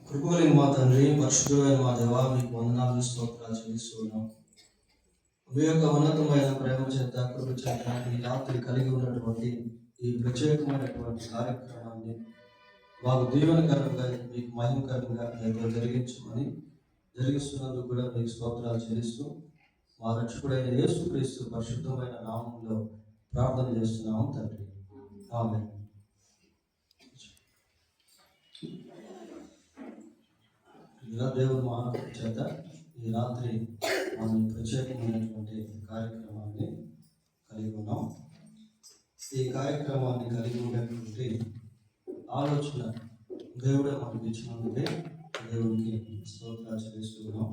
కృపగలిగిన మా తండ్రి, పరిశుద్ధుడైన మా దేవా, మీకు వందనాలు స్తోత్రాలు చెల్లిస్తున్నాం. మీ యొక్క ఉన్నతమైన ప్రేమ చేత, కృప చేత ఈ రాత్రి కలిగి ఉన్నటువంటి ఈ ప్రత్యేకమైనటువంటి కార్యక్రమాన్ని మాకు దీవెనకరంగా, మీకు మహిమకరంగా జరిగిస్తున్నందుకు కూడా మీకు స్తోత్రాలు చెల్లిస్తూ మా రక్షకుడైన యేసుక్రీస్తు పరిశుద్ధమైన నామంలో ప్రార్థన చేస్తున్నాము తండ్రి. ఆమేన్. దేవుని మహాకృప చేత ఈ రాత్రి మనం ప్రత్యేకమైనటువంటి కార్యక్రమాన్ని కలిగి ఉన్నాం. ఈ కార్యక్రమాన్ని కలిగి ఉన్నటువంటి ఆలోచన దేవుడే మనకు ఇచ్చినందుకే దేవునికి స్తోత్రాలు చెల్లిస్తున్నాం.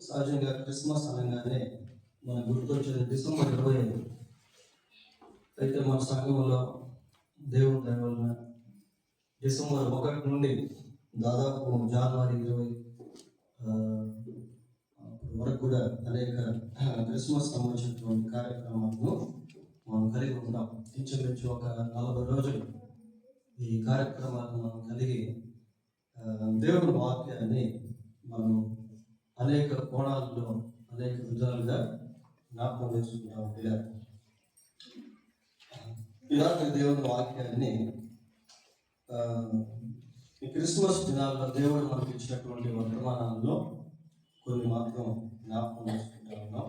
సహజంగా క్రిస్మస్ అనగానే మనకు గుర్తొచ్చేది డిసెంబర్ 25. అయితే మన సంఘంలో దేవుని దయ వలన డిసెంబర్ 1 నుండి దాదాపు జనవరి 20 వరకు కూడా అనేక క్రిస్మస్ సంబంధించినటువంటి కార్యక్రమాలను మనం కలిగి ఉన్నాం. ఇంచుమించు ఒక 40 రోజులు ఈ కార్యక్రమాలను మనం కలిగి దేవుని వాక్యాన్ని మనం అనేక కోణాల్లో అనేక విధాలుగా జ్ఞాపకం చేసుకుంటాం. ఇలాంటి దేవుని వాక్యాన్ని ఈ క్రిస్మస్ దినాల్లో దేవుడు మనకు ఇచ్చినటువంటి వర్తమానాల్లో కొన్ని మాత్రం జ్ఞాపకం చేసుకుంటా ఉన్నాం.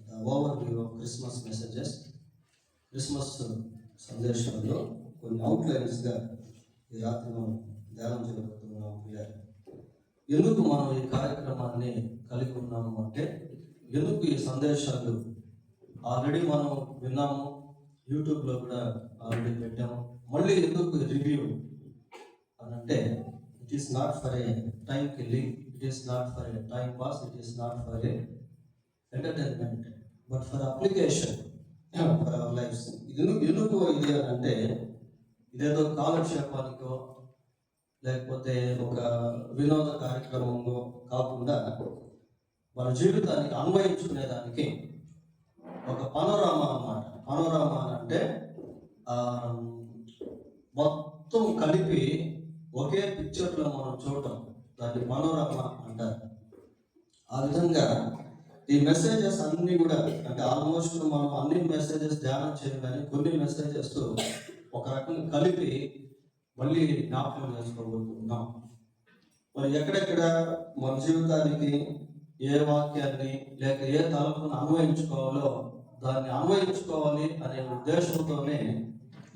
The overview of Christmas messages, Christmas సందేశాల్లో కొన్ని అవుట్లైన్స్గా ఈ రాత్రి మనం ధ్యానం చేయబోతున్నాం. ఎందుకు మనం ఈ కార్యక్రమాన్ని కలిగి ఉన్నాము అంటే, ఎందుకు ఈ సందేశాలు ఆల్రెడీ మనం విన్నాము, యూట్యూబ్లో కూడా ఆల్రెడీ పెట్టాము, మళ్ళీ ఎందుకు రివ్యూ అంటే, it is not for a time killing, it is not for a time pass, it is not for a entertainment, but for application for our lives. ఎందుకు ఇది అంటే, ఇదేదో కాలక్షేపానికో లేకపోతే ఒక వినోద కార్యక్రమంలో కాకుండా మన జీవితానికి అన్వయించుకునేదానికి ఒక పనోరామా అన్నమాట. పనోరామా అంటే మొత్తం కలిపి ఒకే పిక్చర్లో మనం చూడటం, దాన్ని పనోరామా అంటారు. ఆ విధంగా ఈ మెసేజెస్ అన్నీ కూడా, అంటే ఆల్మోస్ట్ మనం అన్ని మెసేజెస్ ధ్యానం చేయాలి, కానీ కొన్ని మెసేజెస్ ఒక రకంగా కలిపి మళ్ళీ జ్ఞాపకం చేసుకోబోతున్నాం. మరి ఎక్కడెక్కడ మన జీవితానికి ఏ వాక్యాన్ని లేక ఏ తలపును అన్వయించుకోవాలో దాన్ని అన్వయించుకోవాలి అనే ఉద్దేశంతోనే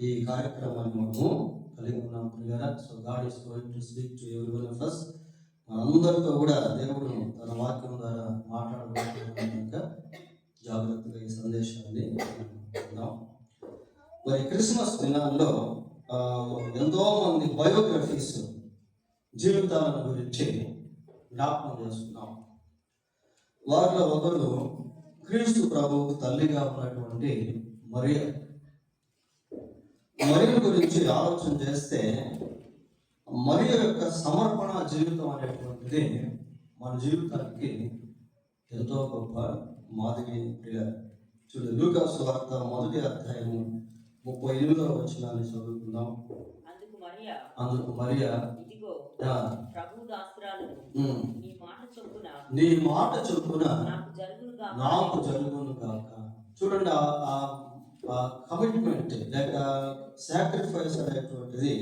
ఈ కార్యక్రమాన్ని మనము కలిగి ఉన్నాం. So God is going to speak to everyone of us. మనందరితో కూడా దేవుడు తన వాక్యం ద్వారా మాట్లాడబోతున్న జాగ్రత్తగా ఈ సందేశాన్ని విందాం. మరి క్రిస్మస్ దినాల్లో ఎంతో మంది బయోగ్రఫీస్, జీవితాలను గురించి జ్ఞాపకం చేస్తున్నాం. వారిలో ఒకరు క్రీస్తు ప్రభువుకు తల్లిగా ఉన్నటువంటి మరియ గురించి ఆలోచన చేస్తే, మరియ యొక్క సమర్పణ జీవితం అనేటువంటిది మన జీవితానికి ఎంతో గొప్ప మాదిరి. చూడండి, లూకా సువార్త 1వ అధ్యాయము 38వ వచనాన్ని చదువుకుందాం. అందుకు మరియ, నీ మాట చొప్పున నాకు జరుగును గాక. చూడండి, ఆ కమిట్మెంట్ లేక సాక్రిఫైస్ అనేటువంటిది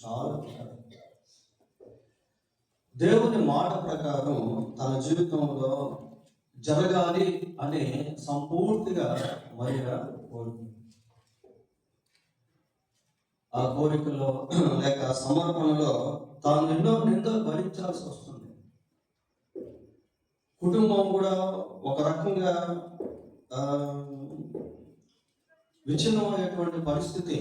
చాలా దేవుని మాట ప్రకారం తన జీవితంలో జరగాలి అని సంపూర్తిగా మరియ కోరుకుంది. ఆ కోరికలో లేక సమర్పణలో తాను ఎన్నో నిందలు భరించాల్సి వస్తుంది. కుటుంబం కూడా ఒక రకంగా విచ్ఛిన్నమైనటువంటి పరిస్థితి.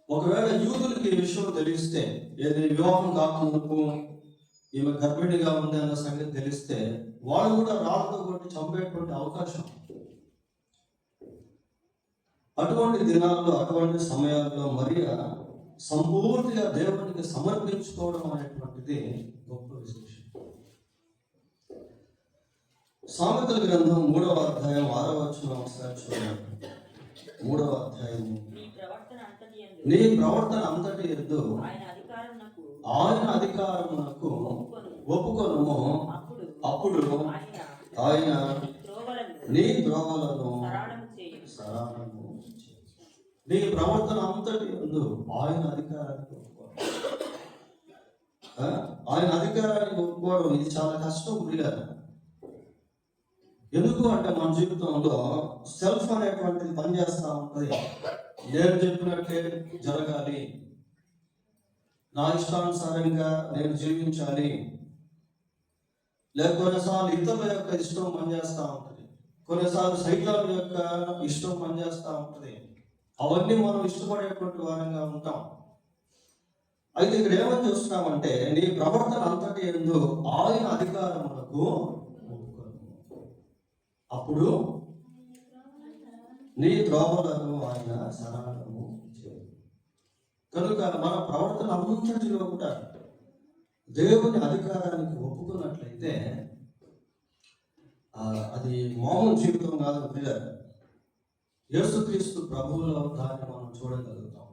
ఒకవేళ యూదులకి ఈ విషయం తెలిస్తే, ఏది వివాహం కాకముందు ఈమె గర్భిణిగా ఉంది అన్న సంగతి తెలిస్తే, వాళ్ళు కూడా రాళ్ళతో కొట్టి చంపేటువంటి అవకాశం. అటువంటి దినాల్లో, అటువంటి సమయాల్లో మరియ సంపూర్తిగా దేవునికి సమర్పించుకోవడం అనేటువంటిది గొప్ప విశేషం. సామెతల గ్రంథం 3వ అధ్యాయం 6వ వచనం ఒకసారి చూడండి. 3వ అధ్యాయం, నీ ప్రవర్తన అంతటి యందు ఆయన అధికారమునకు ఒప్పుకొనుము, అప్పుడు ఆయన నీ త్రోవలను సరళము చేయును. నీ ప్రవర్తన అంతటి యందు ఆయన అధికారానికి ఒప్పుకోవడం, ఆయన అధికారానికి ఒప్పుకోవడం ఇది చాలా కష్టం ప్రియులారా. ఎందుకు అంటే మన జీవితంలో సెల్ఫ్ అనేటువంటిది పనిచేస్తూ ఉంటుంది. నేను చెప్పినట్టే జరగాలి, నా ఇష్టానుసారంగా నేను జీవించాలి, లేక కొన్నిసార్లు ఇతరుల యొక్క ఇష్టం పనిచేస్తూ ఉంటుంది, కొన్నిసార్లు సైతాను యొక్క ఇష్టం పనిచేస్తూ ఉంటుంది. అవన్నీ మనం ఇష్టపడేటువంటి వారంగా ఉంటాం. అయితే ఇక్కడ ఏమని చూస్తున్నామంటే నీ ప్రవర్తన అంతటి యందు ఆయన అధికారములకు అప్పుడు నీ త్రోవలను ఆయన సరళము చేయు. కనుక మన ప్రవర్తన అంతటిలో కూడా దేవుని అధికారానికి ఒప్పుకున్నట్లయితే అది మామూలు జీవితం కాదు పిల్లలు. యేసుక్రీస్తు ప్రభువులో దాన్ని మనం చూడగలుగుతాం.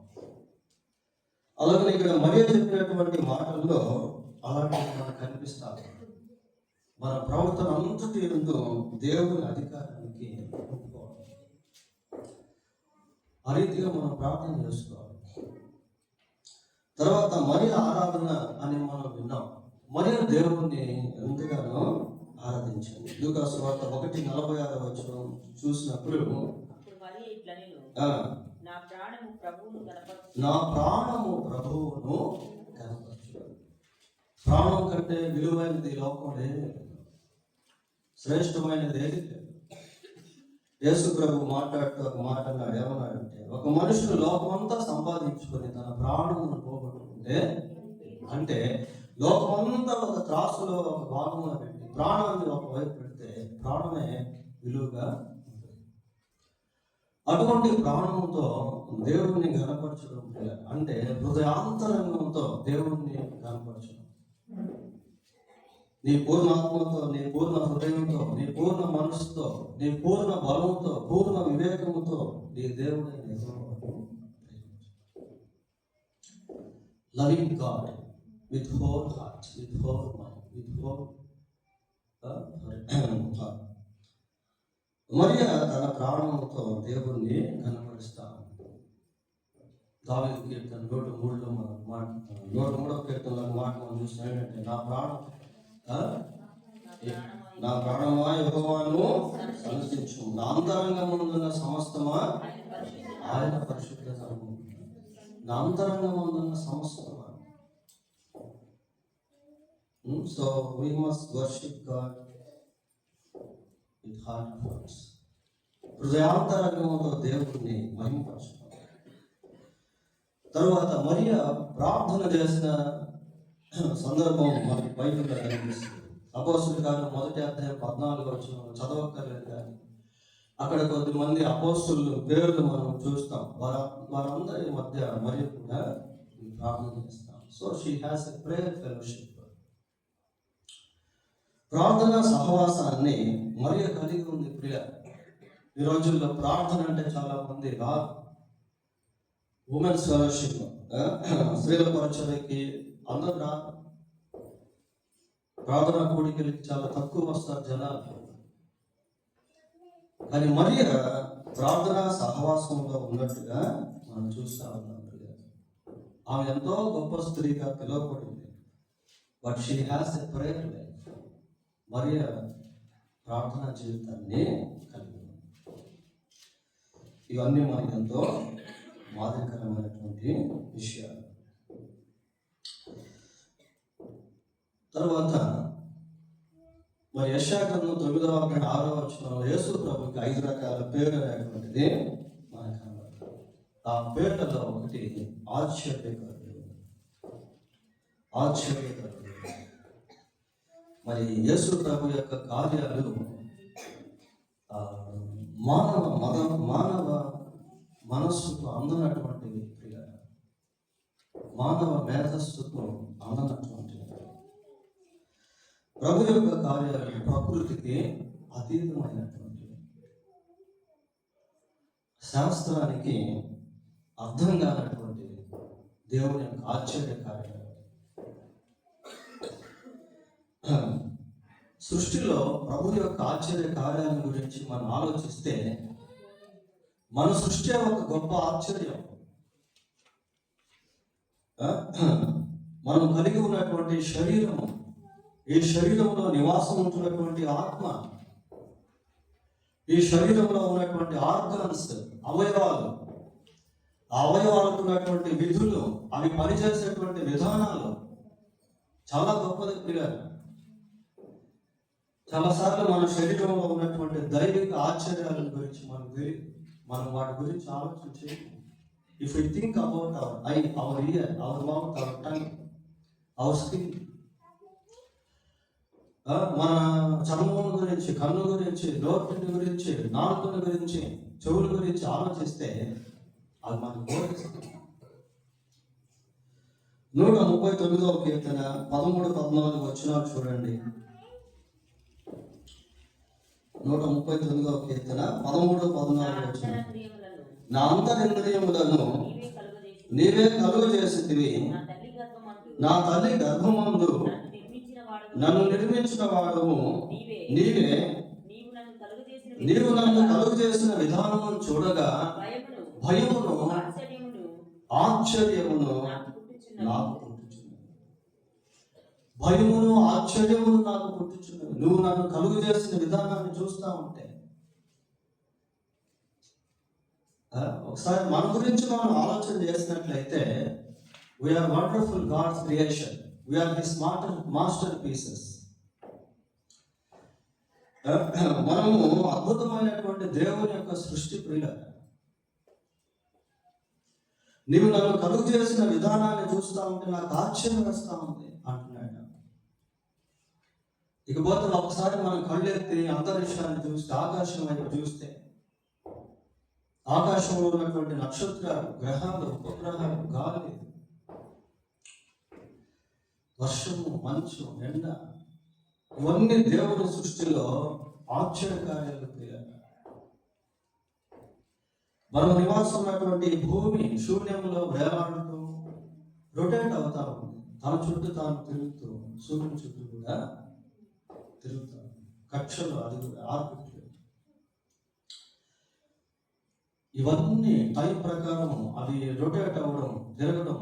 అలాగే ఇక్కడ మరియ చెప్పినటువంటి మాటల్లో అలాంటివి మనకు కనిపిస్తాయి. మన ప్రవర్తన అంతటి యందు దేవుని అధికారానికి ఒప్పుకోవాలి. ఆ రీతిగా మనం ప్రార్థన చేసుకోవాలి. తర్వాత మరి ఆరాధన అని మనం విన్నాం. మరి దేవుణ్ణి ఎంతగానో ఆరాధించింది. లూకా సువార్త 1:46 చూసినప్పుడు నా ప్రాణము ప్రభువును కనపరచు. ప్రాణం కంటే విలువైనది లోకంలో శ్రేష్టమైనది ఏది లేదు. యేసు ప్రభు మాట్లాడుతూ ఒక మాట అన్నాడు. ఏమన్నాడంటే ఒక మనుషుడు లోకమంతా సంపాదించుకొని తన ప్రాణమును పోగొట్టుకుంటే, అంటే లోకమంతా ఒక త్రాసులో ఒక భాగంలో పెట్టి ప్రాణాన్ని ఒకవైపు పెడితే ప్రాణమే విలువగా ఉంటుంది. అటువంటి ప్రాణంతో దేవుడిని గణపరచడం అంటే హృదయాంతరంగంతో దేవుడిని గణపరచడం. నీ పూర్ణ ఆత్మతో, నీ పూర్ణ హృదయంతో, నీ పూర్ణ మనసుతో, నీ పూర్ణ బలంతో, పూర్ణ వివేకముతో నీ దేవుడైన యెహోవాను loving God with whole heart, with whole mind, with whole heart. మరియ తన ప్రాణంతో దేవుణ్ణి కనపరుస్తాను. దావీదు కీర్తన 103లో మనం 103వ కీర్తనలో మాట మనం చూసిన ఏంటంటే నా ప్రాణమా యెహోవాను సందర్శించు, నా అంతరంగమున్న సమస్తమా ఆయన పరిశుద్ధత, నా అంతరంగమున్న సమస్తమా. So we must worship God with heart and hearts. హృదయాంతరంగంతో దేవుడిని మహిమపరచడం. తరువాత మరియ ప్రార్థన చేసిన సందర్భం మనకి బైబిల్లో కనిపిస్తుంది. అపోస్తుల కార్యం 1:14 చదవక్కర్లేదు, కానీ అక్కడ కొద్దిమంది అపోస్తుల పేర్లు మనం చూస్తాం. వారందరి మధ్య మరియ కూడా ప్రార్థన చేస్తాం. So she has a prayer fellowship. ప్రార్థన సహవాసాన్ని మరియ కలిగి ఉంది ప్రియ. ఈ రోజుల్లో ప్రార్థన అంటే చాలా మంది రాదు. ఉమెన్స్ ఫెలోషిప్, స్త్రీల పరిచయకి అందరూ రాదు. ప్రార్థన కూడికలకి చాలా తక్కువ వస్తారు జనాలు. కానీ మరియ ప్రార్థన సహవాసంలో ఉన్నట్టుగా మనం చూస్తూ ఉన్నాం. ఆమె ఎంతో గొప్ప స్త్రీగా పిలువబడింది. But she has a prayer life. మరియ ప్రార్థనా జీవితాన్ని కలిగి ఉంది. ఇవన్నీ మనకి ఎంతో మాదిరికరమైనటువంటి విషయాలు. తర్వాత మరి యెషయా గ్రంథం 9:6 యేసు ప్రభుకి 5 రకాల పేరు అనేటువంటిది మనకు కనబడుతుంది. ఆ పేర్లలో ఒకటి ఆశ్చర్యకరుడు. మరి యేసు ప్రభు యొక్క కార్యాలు మానవ మనస్సుకు అందనటువంటి ప్రియ, మానవ మేధస్సుకు అందనటువంటి ప్రభు యొక్క కార్యాలు ప్రకృతికి అతీతమైనటువంటి, శాస్త్రానికి అర్థం కానటువంటి దేవుని యొక్క ఆశ్చర్య కార్యాలు. సృష్టిలో ప్రభు యొక్క ఆశ్చర్య కార్యాల గురించి మనం ఆలోచిస్తే మన సృష్టి ఒక గొప్ప ఆశ్చర్యం. మనం కలిగి ఉన్నటువంటి శరీరము, ఈ శరీరంలో నివాసం ఉంటున్నటువంటి ఆత్మ, ఈ శరీరంలో ఉన్నటువంటి ఆర్గాన్స్, అవయవాలు, ఆ అవయవాలకు ఉన్నటువంటి విధులు, అవి పనిచేసేటువంటి విధానాలు చాలా గొప్పది పిల్లలు. చాలాసార్లు మన శరీరంలో ఉన్నటువంటి దైవిక ఆశ్చర్యాల గురించి మనం వాటి గురించి ఆలోచించి, if you think about our eye, our ear, our mouth, our tongue, our skin, మన చర్మం గురించి, కన్ను గురించి, నోటి గురించి, నాలుకల గురించి, చెవుల గురించి ఆలోచిస్తే అది మనకు బోధిస్తుంది. 139వ కీర్తన 13-14 వచనాలు చూడండి. 139వ కీర్తన 13-14 వచనాలు. నా అంతరింద్రియములను నీవే కలుగ చేసితివి, నా తల్లి గర్భమందు నన్ను నిర్మించిన వాడము నీవే. నీవు నన్ను కలుగు చేసిన విధానమును చూడగా భయమును ఆశ్చర్యమును నాకు పుట్టుచున్నది. భయమును ఆశ్చర్యమును నాకు పుట్టుచున్నది. నువ్వు నన్ను కలుగు చేసిన విధానాన్ని చూస్తా ఉంటే, ఒకసారి మన గురించి మనం ఆలోచన చేసినట్లయితే, we are wonderful God's creation, we are the masterpieces. మనము అద్భుతమైనటువంటి దేవుని యొక్క సృష్టి ప్రియుల. నీవు నన్ను కలుగు చేసిన విధానాన్ని చూస్తా ఉంటే నాకు ఆశ్చర్యం వేస్తా ఉంది అంటున్నాడు. ఇకపోతే ఒకసారి మనం కళ్ళెత్తి అంతరిక్షాన్ని చూస్తే, ఆకాశం వైపు చూస్తే, ఆకాశంలో ఉన్నటువంటి నక్షత్రాలు, గ్రహాలు, ఉపగ్రహాలు, గాలి, వర్షము, మంచు, ఎండ, ఇవన్నీ దేవుని సృష్టిలో ఆశ్చర్యకార్యాలు క్రియాలు. మనం నివాసం ఉన్నటువంటి భూమి శూన్యంలో వేలాడుతూ రొటేట్ అవుతా ఉంది. తన చుట్టూ తాను తిరుగుతూ, సూర్యుని చుట్టూ కూడా తిరుగుతా, కక్షలు, అది కూడా ఆర్బిట్. ఇవన్నీ టైం ప్రకారం అవి రొటేట్ అవ్వడం, తిరగడం,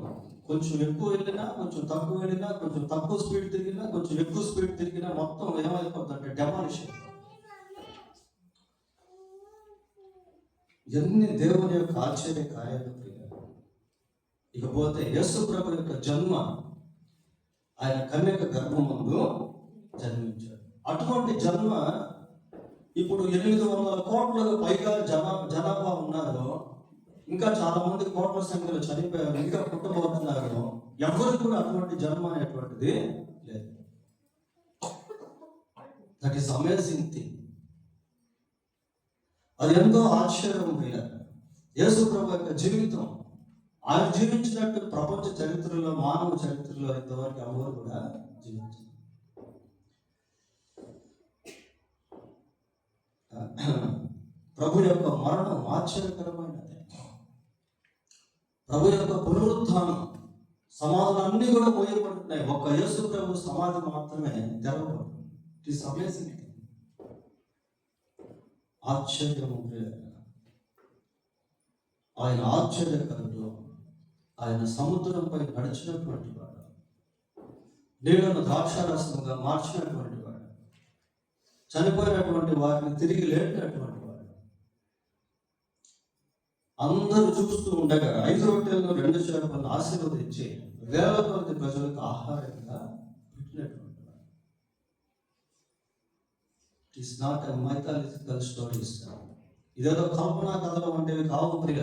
కొంచెం ఎక్కువ వెళ్ళినా, కొంచెం తక్కువ వెళ్ళినా, కొంచెం తక్కువ స్పీడ్ తిరిగినా, కొంచెం ఎక్కువ స్పీడ్ తిరిగినా మొత్తం ఏమైపోతుంది అంటే డెమాలిషన్. ఎన్ని దేవుని యొక్క ఆశ్చర్య కార్యాలు. ఇకపోతే యేసు ప్రభు యొక్క జన్మ, ఆయన కన్యక గర్భమందు జన్మించాడు. అటువంటి జన్మ ఇప్పుడు 800 కోట్లకు పైగా జనాభా ఉన్నారు. ఇంకా చాలా మంది కోట్ల సంఖ్యలో చనిపోయారు, ఇంకా పుట్టబోతున్నారు. ఎవరికి కూడా అటువంటి జన్మ అనేటువంటిది లేదు. That is amazing thing. అది ఎంతో ఆశ్చర్యం. యేసు ప్రభు యొక్క జీవితం, ఆయన జీవించినట్టు ప్రపంచ చరిత్రలో, మానవ చరిత్రలో ఇంతవరకు ఎవరు కూడా జీవించారు. ప్రభు యొక్క మరణం ఆశ్చర్యకరమైనది. ప్రభు యొక్క పునరుత్థానం, సమాధులన్నీ కూడా మోయబడుతున్నాయి. ఒక్క యేసు ప్రభు సమాధి మాత్రమే తెరవబడుతుంది. It is amazing. ఆశ్చర్యము. ఆయన ఆశ్చర్యకరుడు. ఆయన సముద్రంపై నడిచినటువంటి వాడు, నీళ్లను ద్రాక్షారసముగా మార్చినటువంటి వాడు, చనిపోయినటువంటి వారిని తిరిగి లేపినటువంటి వాడు. అందరూ చూస్తూ ఉండగా 5 రొట్టెలను 2 చేపలను ఆశీర్వదించి వేల కొద్ది ప్రజలకు ఆహారంగా పెట్టినటువంటి వాడు. It is not a mythological stories. ఇదేదో కల్పనా కథలు వంటివి కావు ప్రియ.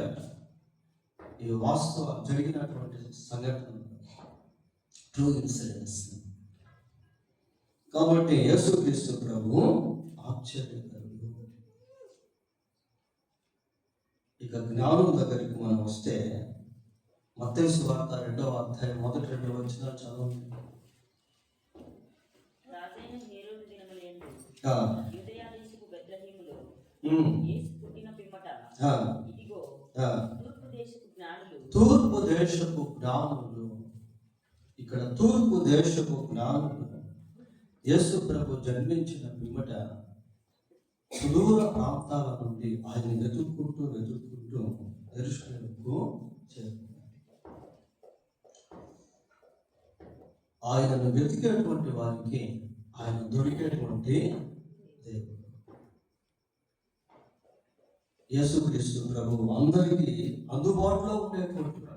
ఇవి వాస్తవ జరిగినటువంటి సంఘటనలు, ట్రూ ఇన్సిడెంట్స్. కాబట్టి యేసుక్రీస్తు ప్రభు ఆశ్చర్యకరుడు. ఇక జ్ఞానం దగ్గరికి మనం వస్తే, మత్తయి సువార్త 2వ అధ్యాయం 1-2 వచనాలు చదవండి. తూర్పు దేశపు జ్ఞానులు, ఇక్కడ తూర్పు దేశపు జ్ఞానులు యేసు ప్రభు జన్మించిన పిమ్మట సుదూర ప్రాంతాల నుండి ఆయన వెతుక్కుంటూ యెరూషలేముకు చేరుకున్నారు. ఆయనను వెతికేటువంటి వారికి ఆయన దొరికేటువంటి దేవుడు. యేసుక్రీస్తు ప్రభు అందరికీ అందుబాటులో ఉండేటువంటి వాడు.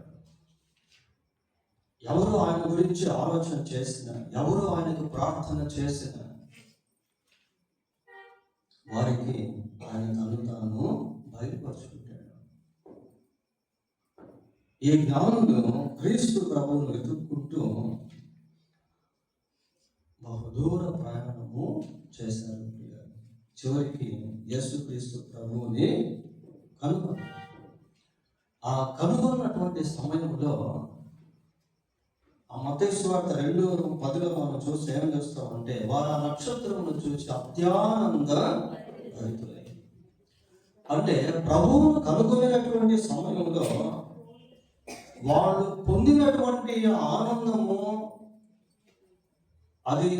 ఎవరు ఆయన గురించి ఆలోచన చేసిన, ఎవరు ఆయనకు ప్రార్థన చేసిన వారికి ఆయన తను తాను బయలుపరుచుకుంటాడు. ఈ జ్ఞానులు క్రీస్తు ప్రభువును వెతుక్కుంటూ బహుదూర ప్రయాణము చేశారు. చివరికి యేసుక్రీస్తు ప్రభువుని కనుగొన్నారు. ఆ కనుగొన్నటువంటి సమయంలో ఆ మత్తయి సువార్త 2:10 మనం చూసి ఏం చేస్తామంటే, వారు ఆ నక్షత్రమును చూసి అత్యానంద భరితులై. అంటే ప్రభువును కనుగొనేటువంటి సమయంలో వాళ్ళు పొందినటువంటి ఆనందము అది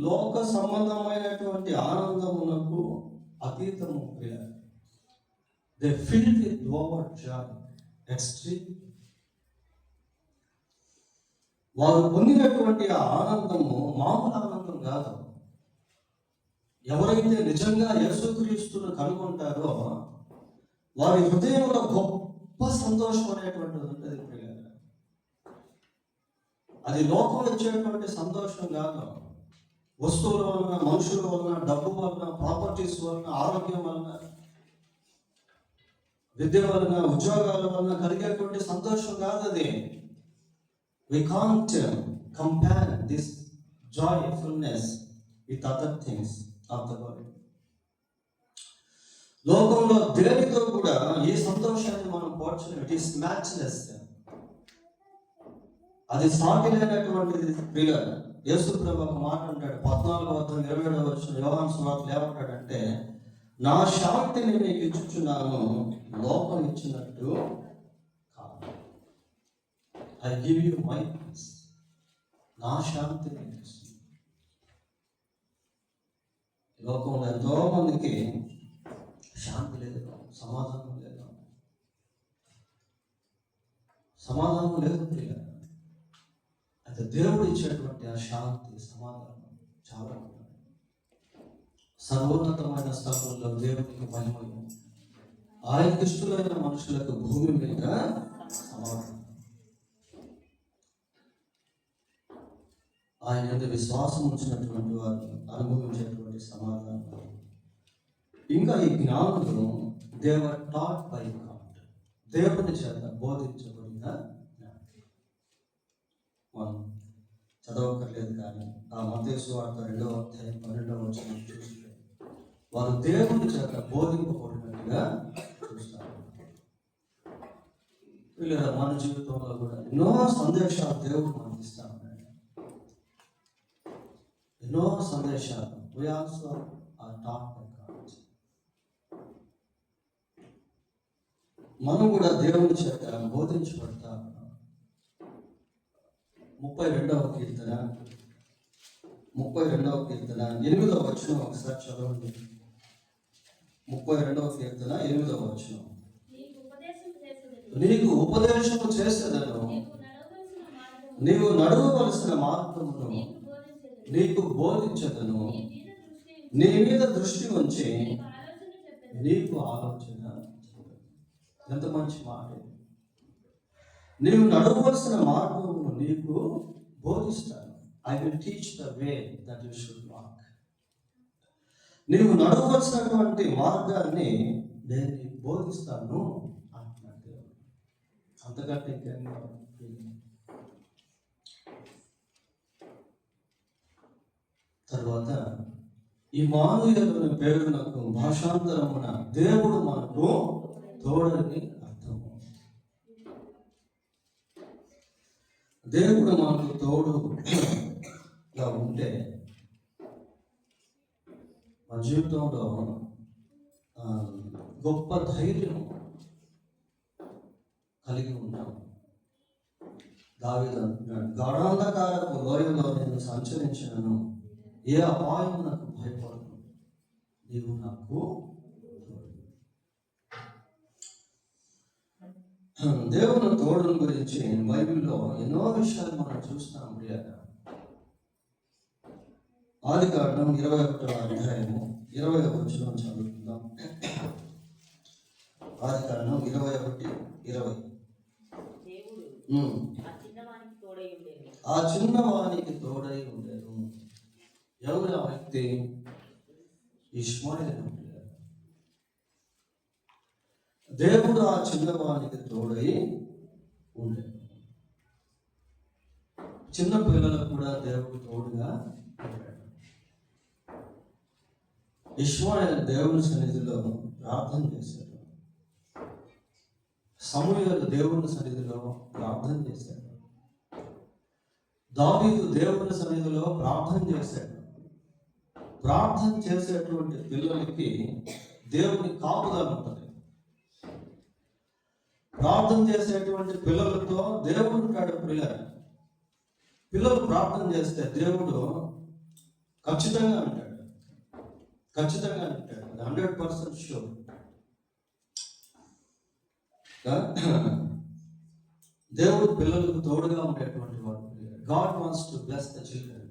లోక సంబంధమైనటువంటి ఆనందమునకు అతీతము. They feel with over joy, extreme. వారు పొందినటువంటి ఆ ఆనందము మామూలు ఆనందం కాదు. ఎవరైతే నిజంగా యేసుక్రీస్తును కనుగొంటారో వారి హృదయంలో గొప్ప సంతోషం అనేటువంటిది ఉంటుంది. అది లోకం వచ్చేటువంటి సంతోషం కాదు. వస్తువుల వలన, మనుషుల వలన, డబ్బు వలన, ప్రాపర్టీస్ వలన, ఆరోగ్యం వలన, విద్య వలన, ఉద్యోగాల వలన కలిగేటువంటి సంతోషం కాదు అది. We can't compare this joyfulness with other things of the world. లోకంలో దేనితో కూడా ఈ సంతోషాన్ని మనం పోల్చలేం. It is matchless. అది సాటిలేనటువంటిది. ప్రియ యేసు ప్రభు ఒక మాట అంటాడు 14:27 యోహాను సువార్తలో ఏమంటాడంటే, నా శాంతిని మీకు ఇచ్చుచున్నాను, లోకం ఇచ్చినట్టు కాదు. I give you my peace. నా శాంతిని ఇస్తున్నాను. లోకంలో ఎంతో మందికి శాంతి లేదు, సమాధానం లేదు. సమాధానం లేదు ప్రియ. అయితే దేవుడు ఇచ్చేటువంటి ఆ శాంతి, సమాధానం చాలా ఉన్నాయి. సర్వోన్నతమైన స్థలంలో దేవునికి మహిమయు, ఆయనకి ఇష్టమైన మనుషులకు భూమి మీద సమాధానం. ఆయన మీద విశ్వాసం ఉంచినటువంటి వారు అనుభవించేటువంటి సమాధానం. ఇంకా ఈ జ్ఞానులు they were taught by God, దేవుని చేత బోధించబడిన జ్ఞానం. మనం చదవక్కర్లేదు, కానీ ఆ మత్తయి సువార్త 2:12 చూస్తే వారు దేవుని చేత బోధింపబడినట్టుగా చూస్తారు. వీళ్ళ మన జీవితంలో కూడా ఎన్నో సందేశాలు దేవుడు మనకి ఇస్తాడు. ఎన్నో సందేశాలు we also are taught by God. మనం కూడా దేవుని చేత బోధించబడతాం. 32వ కీర్తన 8వ ఒకసారి చదవండి. 32వ కీర్తన 8వ నీకు ఉపదేశము చేసేదను, నీవు నడవవలసిన మార్గమును నీకు బోధించదను, నీ మీద దృష్టి ఉంచి నీకు ఆలోచన. ఎంత మంచి మాట! నీవు నడవవలసిన మార్గమును నీకు బోధిస్తాను. I will teach the way that you should walk. నీవు నడవవలసినటువంటి మార్గాన్ని నేను నీకు బోధిస్తాను అంటున్నాడు. అంతకంటే ఇంకేం తర్వాత ఇమ్మానుయేలు పేరునకు భాషాంతరమున దేవుడు మనకు తోడని అర్థము. దేవుడు మనకు తోడుగా ఉంటే మన జీవితంలో గొప్ప ధైర్యం కలిగి ఉన్నాం. దావీదు అంటున్నాడు, గాఢాంధకారపు లోయలో నేను సంచరించినను ఏ అపాయం నాకు భయపడను, నీవు నాకు. దేవుని తోడుని గురించి బైబిల్లో ఎన్నో విషయాలు మనం చూస్తాం. ఆదికాండం 21వ అధ్యాయము 20వ వచనం చదువుకుందాం. ఆదికాండం 21:20. ఆ చిన్నవానికి తోడై ఉండేను. ఎవరు ఆ వ్యక్తి? ఇష్మాయేలు. దేవుడు ఆ చిన్నవానికి తోడై ఉండేను. చిన్న పిల్లలకు కూడా దేవుడు తోడుగా ఉంటాడు. ఇష్మాయేలు దేవుని సన్నిధిలో ప్రార్థన చేశాడు. సమూయేలు దేవుని సన్నిధిలో ప్రార్థన చేశాడు. దావీదు దేవుని సన్నిధిలో ప్రార్థన చేశాడు. ప్రార్థన చేసేటువంటి పిల్లలకి దేవుని కాపుదల ఉంటుంది. ప్రార్థన చేసేటువంటి పిల్లలతో దేవుడు ఉంటాడు. పిల్లలు ప్రార్థన చేస్తే దేవుడు ఖచ్చితంగా ఉంటాడు. 100% షూర్. దేవుడు పిల్లలకు తోడుగా ఉండేటువంటి వాడు. God wants to bless the children.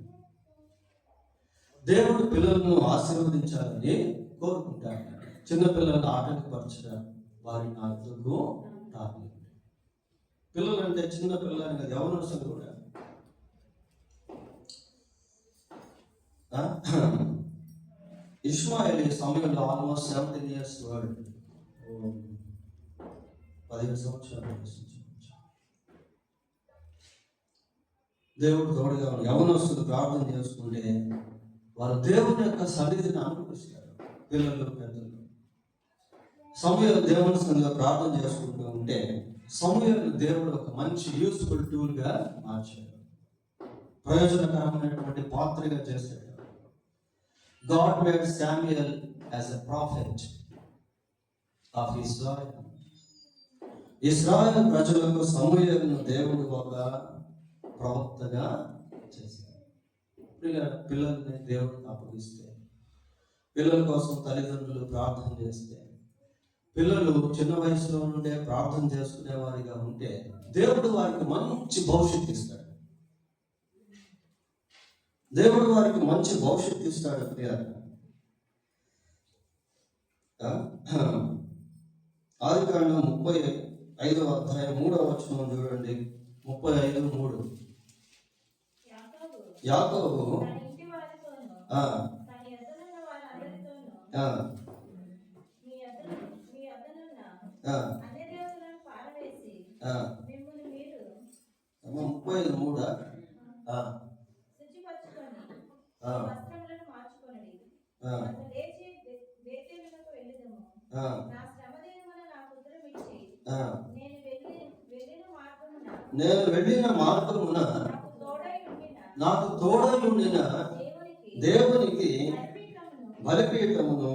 దేవుడు పిల్లలను ఆశీర్వదించాలని కోరుకుంటాడు. చిన్న పిల్లలను ఆటంకపరచడం వారి నా ఎదుగు రాదు. పిల్లలు అంటే చిన్న పిల్లలని కదా, యవనస్తులు కూడా. ఇష్మాయేలు ఈ సమయంలో ఆల్మోస్ట్ 17 years వరల్డ్, 15 సంవత్సరాలు. దేవుడు తోడుగా యవనస్తులు ప్రార్థన చేసుకుంటే వారు దేవుని యొక్క సన్నిధిని అనుభవిస్తారు. పిల్లలు, పెద్దలు. సమూయేలు దేవుని సన్నిధిలో ప్రార్థన చేసుకుంటూ ఉంటే సమూయేలు దేవుడు ఒక మంచి యూస్ఫుల్ టూల్గా మార్చాడు. ప్రయోజనకరమైనటువంటి పాత్రగా చేశాడు. God made Samuel as a prophet of Israel. ఇశ్రాయేలు ప్రజలకు సమూయేలును దేవుడు ఒక ప్రవక్తగా చేశాడు. పిల్లల్ని దేవుడికి అప్పగిస్తే, పిల్లల కోసం తల్లిదండ్రులు ప్రార్థన చేస్తే, పిల్లలు చిన్న వయసులో నుండే ప్రార్థన చేసుకునే వారిగా ఉంటే దేవుడు వారికి మంచి భవిష్యత్తు ఇస్తాడు. దేవుడు వారికి మంచి భవిష్యత్తు ఇస్తాడు. ఆదికాండం 35వ అధ్యాయం 3వ వచనం చూడండి. 35:3. యాకోబు నేను వెళ్ళిన మార్గమున నాకు తోడై ఉండిన దేవునికి బలిపీఠమును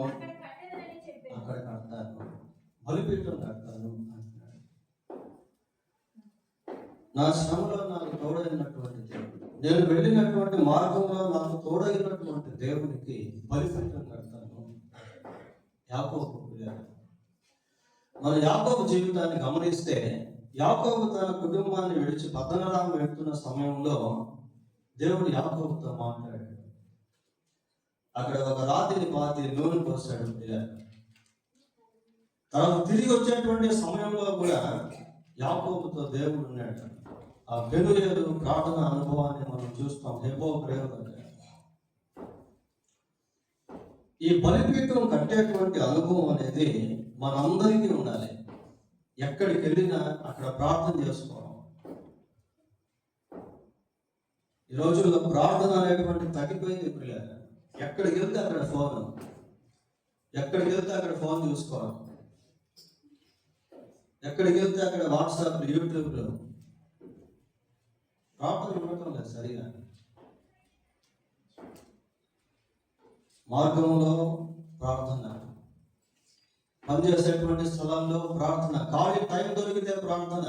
అక్కడ కడతాను, బలిపీఠం కడతాను అంటున్నాడు. నా శ్రమలో నాకు తోడైనటువంటి దేవుడు, నేను వెళ్ళినటువంటి మార్గంలో నాకు తోడైనటువంటి దేవునికి బలిపీఠం కడతాను. యాకోబు. మన యాకోబు జీవితాన్ని గమనిస్తే, యాకోబు తన కుటుంబాన్ని విడిచి పద్దనరాము వెళ్తున్న సమయంలో దేవుడు యాకోబుతో మాట్లాడాడు. అక్కడ ఒక రాతిని పాతి నూనె పోసాడు. తర్వాత తిరిగి వచ్చేటువంటి సమయంలో కూడా యాకోబుతో దేవుడు ఉన్నాడు. ఆ పెనుయేలు ప్రార్థన అనుభవాన్ని మనం చూస్తాం. హెబో ప్రేమ. ఈ బలిపీఠం కట్టేటువంటి అనుభవం అనేది మనందరికీ ఉండాలి. ఎక్కడికి వెళ్ళినా అక్కడ ప్రార్థన చేసుకోవడం. ఈ రోజుల్లో ప్రార్థన అనేటువంటి తగ్గిపోయింది. పిల్లలు ఎక్కడికి వెళ్తే అక్కడ ఫోన్, ఎక్కడికి వెళ్తే అక్కడ ఫోన్ చూసుకోవడం, ఎక్కడికి వెళ్తే అక్కడ వాట్సాప్, యూట్యూబ్లో ప్రార్థన ఉండటం లేదు సరిగా. మార్గంలో ప్రార్థన, పనిచేసేటువంటి స్థలాల్లో ప్రార్థన, ఖాళీ టైం దొరికితే ప్రార్థన.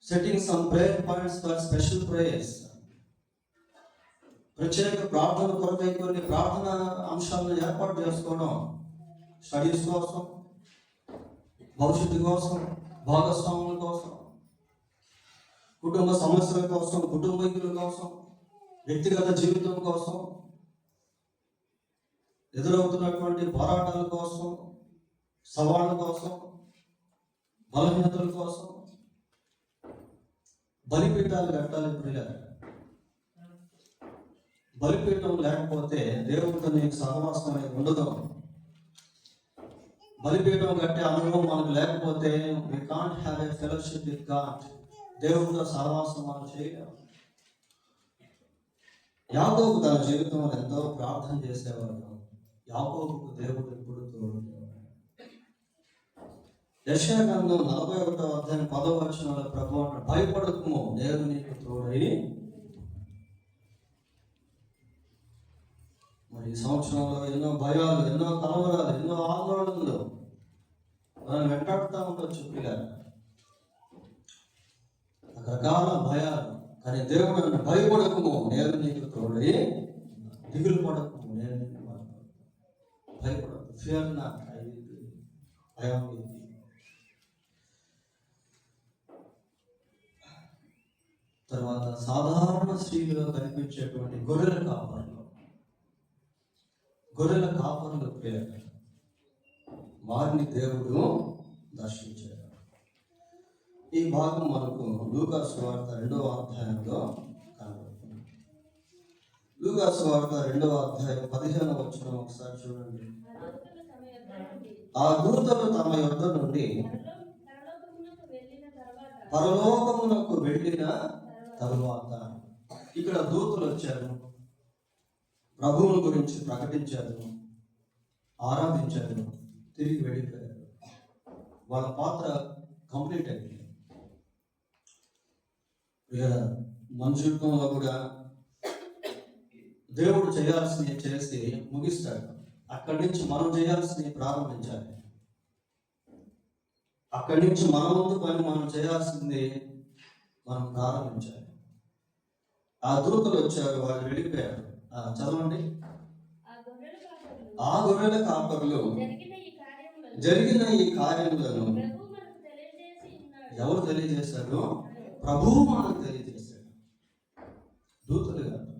Setting some prayer points for special prayers. ప్రత్యేక ప్రార్థన కొరకై కొన్ని ప్రార్థన అంశాలను ఏర్పాటు చేసుకోవడం, స్టడీస్ కోసం, భవిష్యత్తు కోసం, భాగస్వాముల కోసం, కుటుంబ సమస్యల కోసం, కుటుంబీకుల కోసం, వ్యక్తిగత జీవితం కోసం, ఎదురవుతున్నటువంటి పోరాటాల కోసం, సవాళ్ళ కోసం, బలహీనతల కోసం బలిపీఠాలు కట్టాలి. ప్రియులారా, బలిపీఠం లేకపోతే దేవుడితో నీకు సహవాసం అనేది ఉండదు. బలిపీఠం కట్టే అనుభవం మనకు లేకపోతే we can't have a fellowship with God. దేవుడితో సహవాసం మనం చేయలేము. యాకోబు తన జీవితంలో ఎంతో ప్రార్థన చేసేవాడు. యాకోబుకు దేవుడు ఎప్పుడు తోడుండేవాడు. యెషయా గ్రంథం 41వ అధ్యాయం 10వ వచనంలో ప్రభువు అంటాడు, భయపడకుము, నేను నీకు తోడై. మరి ఈ సంవత్సరంలో ఎన్నో భయాలు, ఎన్నో కలవరాలు, ఎన్నో ఆందోళనలు మనం వెంటాడుతూ ఉండొచ్చు పిల్లలు, రకరకాల భయాలు. కానీ దేవుడు నన్ను భయపడకము, నేను నీకు తోడై. దిగులు పడకము, నేను నీకు భయపడకు. Fear not, I am with you. తర్వాత సాధారణ స్త్రీలో కనిపించేటువంటి గొర్రెల కాపరులు ప్రేరణ వారిని దేవుడు దర్శించాడు. ఈ భాగం మనకు లూకా సువార్త 2వ అధ్యాయంలో కనబడుతుంది. లూకా సువార్త 2వ అధ్యాయం 15వ వచనం ఒకసారి చూడండి. ఆ దూతలు తమ యొద్ద నుండి పరలోకమునకు వెళ్ళిన తరువాత, ఇక్కడ దూతలు వచ్చారు, ప్రభువుల గురించి ప్రకటించారు, ఆరాధించారు, తిరిగి వెళ్ళిపోయారు. వాళ్ళ పాత్ర కంప్లీట్ అయింది. మన జీవితంలో కూడా దేవుడు చేయాల్సినవి చేసి ముగిస్తాడు. అక్కడి నుంచి మనం చేయాల్సినవి ప్రారంభించాలి. అక్కడి నుంచి మన ముందు పని మనం చేయాల్సింది మనం ప్రారంభించాలి. ఆ దూతలు వచ్చారు, వాళ్ళు వెళ్ళిపోయారు. చదవండి. ఆ గొర్రెల కాపరులు జరిగిన ఈ కార్యములను ఎవరు తెలియజేశారు? ప్రభువు మనకు తెలియజేశాడు. దూతలు కాదు,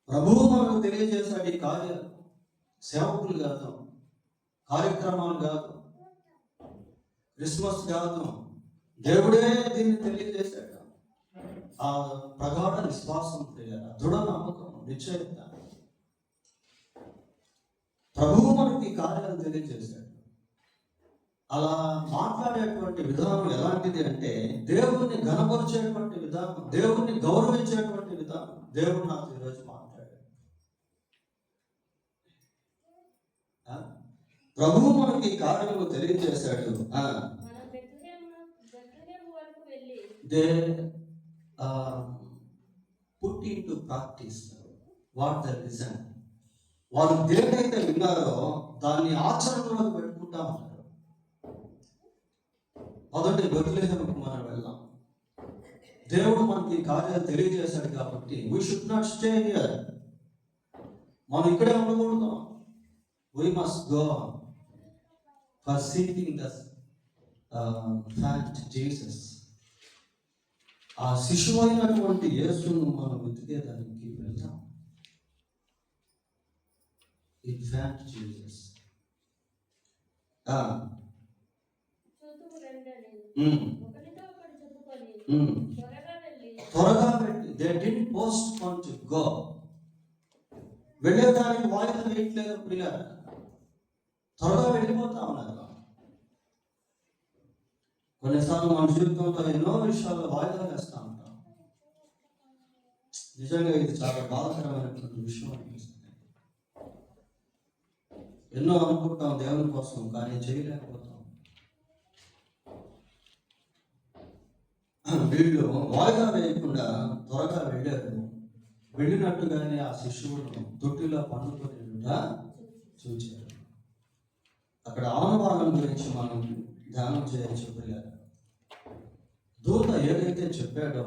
ప్రభువు మనకు తెలియజేశాడు. ఈ కార్యాలు సేవకులు కాదు, కార్యక్రమాలు కాదు, క్రిస్మస్ కాదు, దేవుడే దీన్ని తెలియజేశాడు. ఆ ప్రగాఢ విశ్వాసం, దృఢ నమ్మకం, నిశ్చయత, ప్రభువు మనకి కార్యాలు తెలియజేశాడు. అలా మాట్లాడేటువంటి విధానం ఎలాంటిది అంటే దేవుణ్ణి ఘనపరిచేటువంటి విధానం, దేవుణ్ణి గౌరవించేటువంటి విధానం. దేవుడు నాకు ఈరోజు మాట్లాడాడు. ప్రభువు మనకి కార్యము తెలియజేశాడు. They put into practice what they listen. వాళ్ళు దేన్నైతే విన్నారో దాన్ని ఆచరణలోకి పెట్టుకుంటా ఉన్నారు. మొదటి బెత్లెహేముకు మనం వెళ్దాం. దేవుడు మనకి కార్యాలు తెలియజేశాడు కాబట్టి we should not stay here. మనం ఇక్కడే ఉండకూడదు. We must go for seeking the fact Jesus. ఆ శిశువు అయినటువంటి యేసును మనం వెతికేదానికి వెళ్తాం. In fact Jesus. త్వరగా వెళ్ళి they didn't postpone to go. వెళ్ళేదానికి వాయిదా వేయట్లేదు ప్రియులారా, త్వరగా వెళ్ళిపోతా ఉన్నారు. కొన్నిసార్లు మన జీవితంలో ఎన్నో విషయాల్లో వాయిదా వేస్తూ ఉంటాం. నిజంగా ఇది చాలా బాధాకరమైనటువంటి విషయం అనిపిస్తుంది. ఎన్నో అనుకుంటాం దేవుని కోసం, కానీ చేయలేకపోతాం. వీళ్ళు వాయిదా వేయకుండా త్వరగా వెళ్ళారు. వెళ్ళినట్టుగానే ఆ శిశువును తొట్టిలో పండుకొని చూచారు. అక్కడ ఆనవాళ్ళ గురించి మనం ధ్యానం చేయొచ్చు. దూత ఏదైతే చెప్పాడో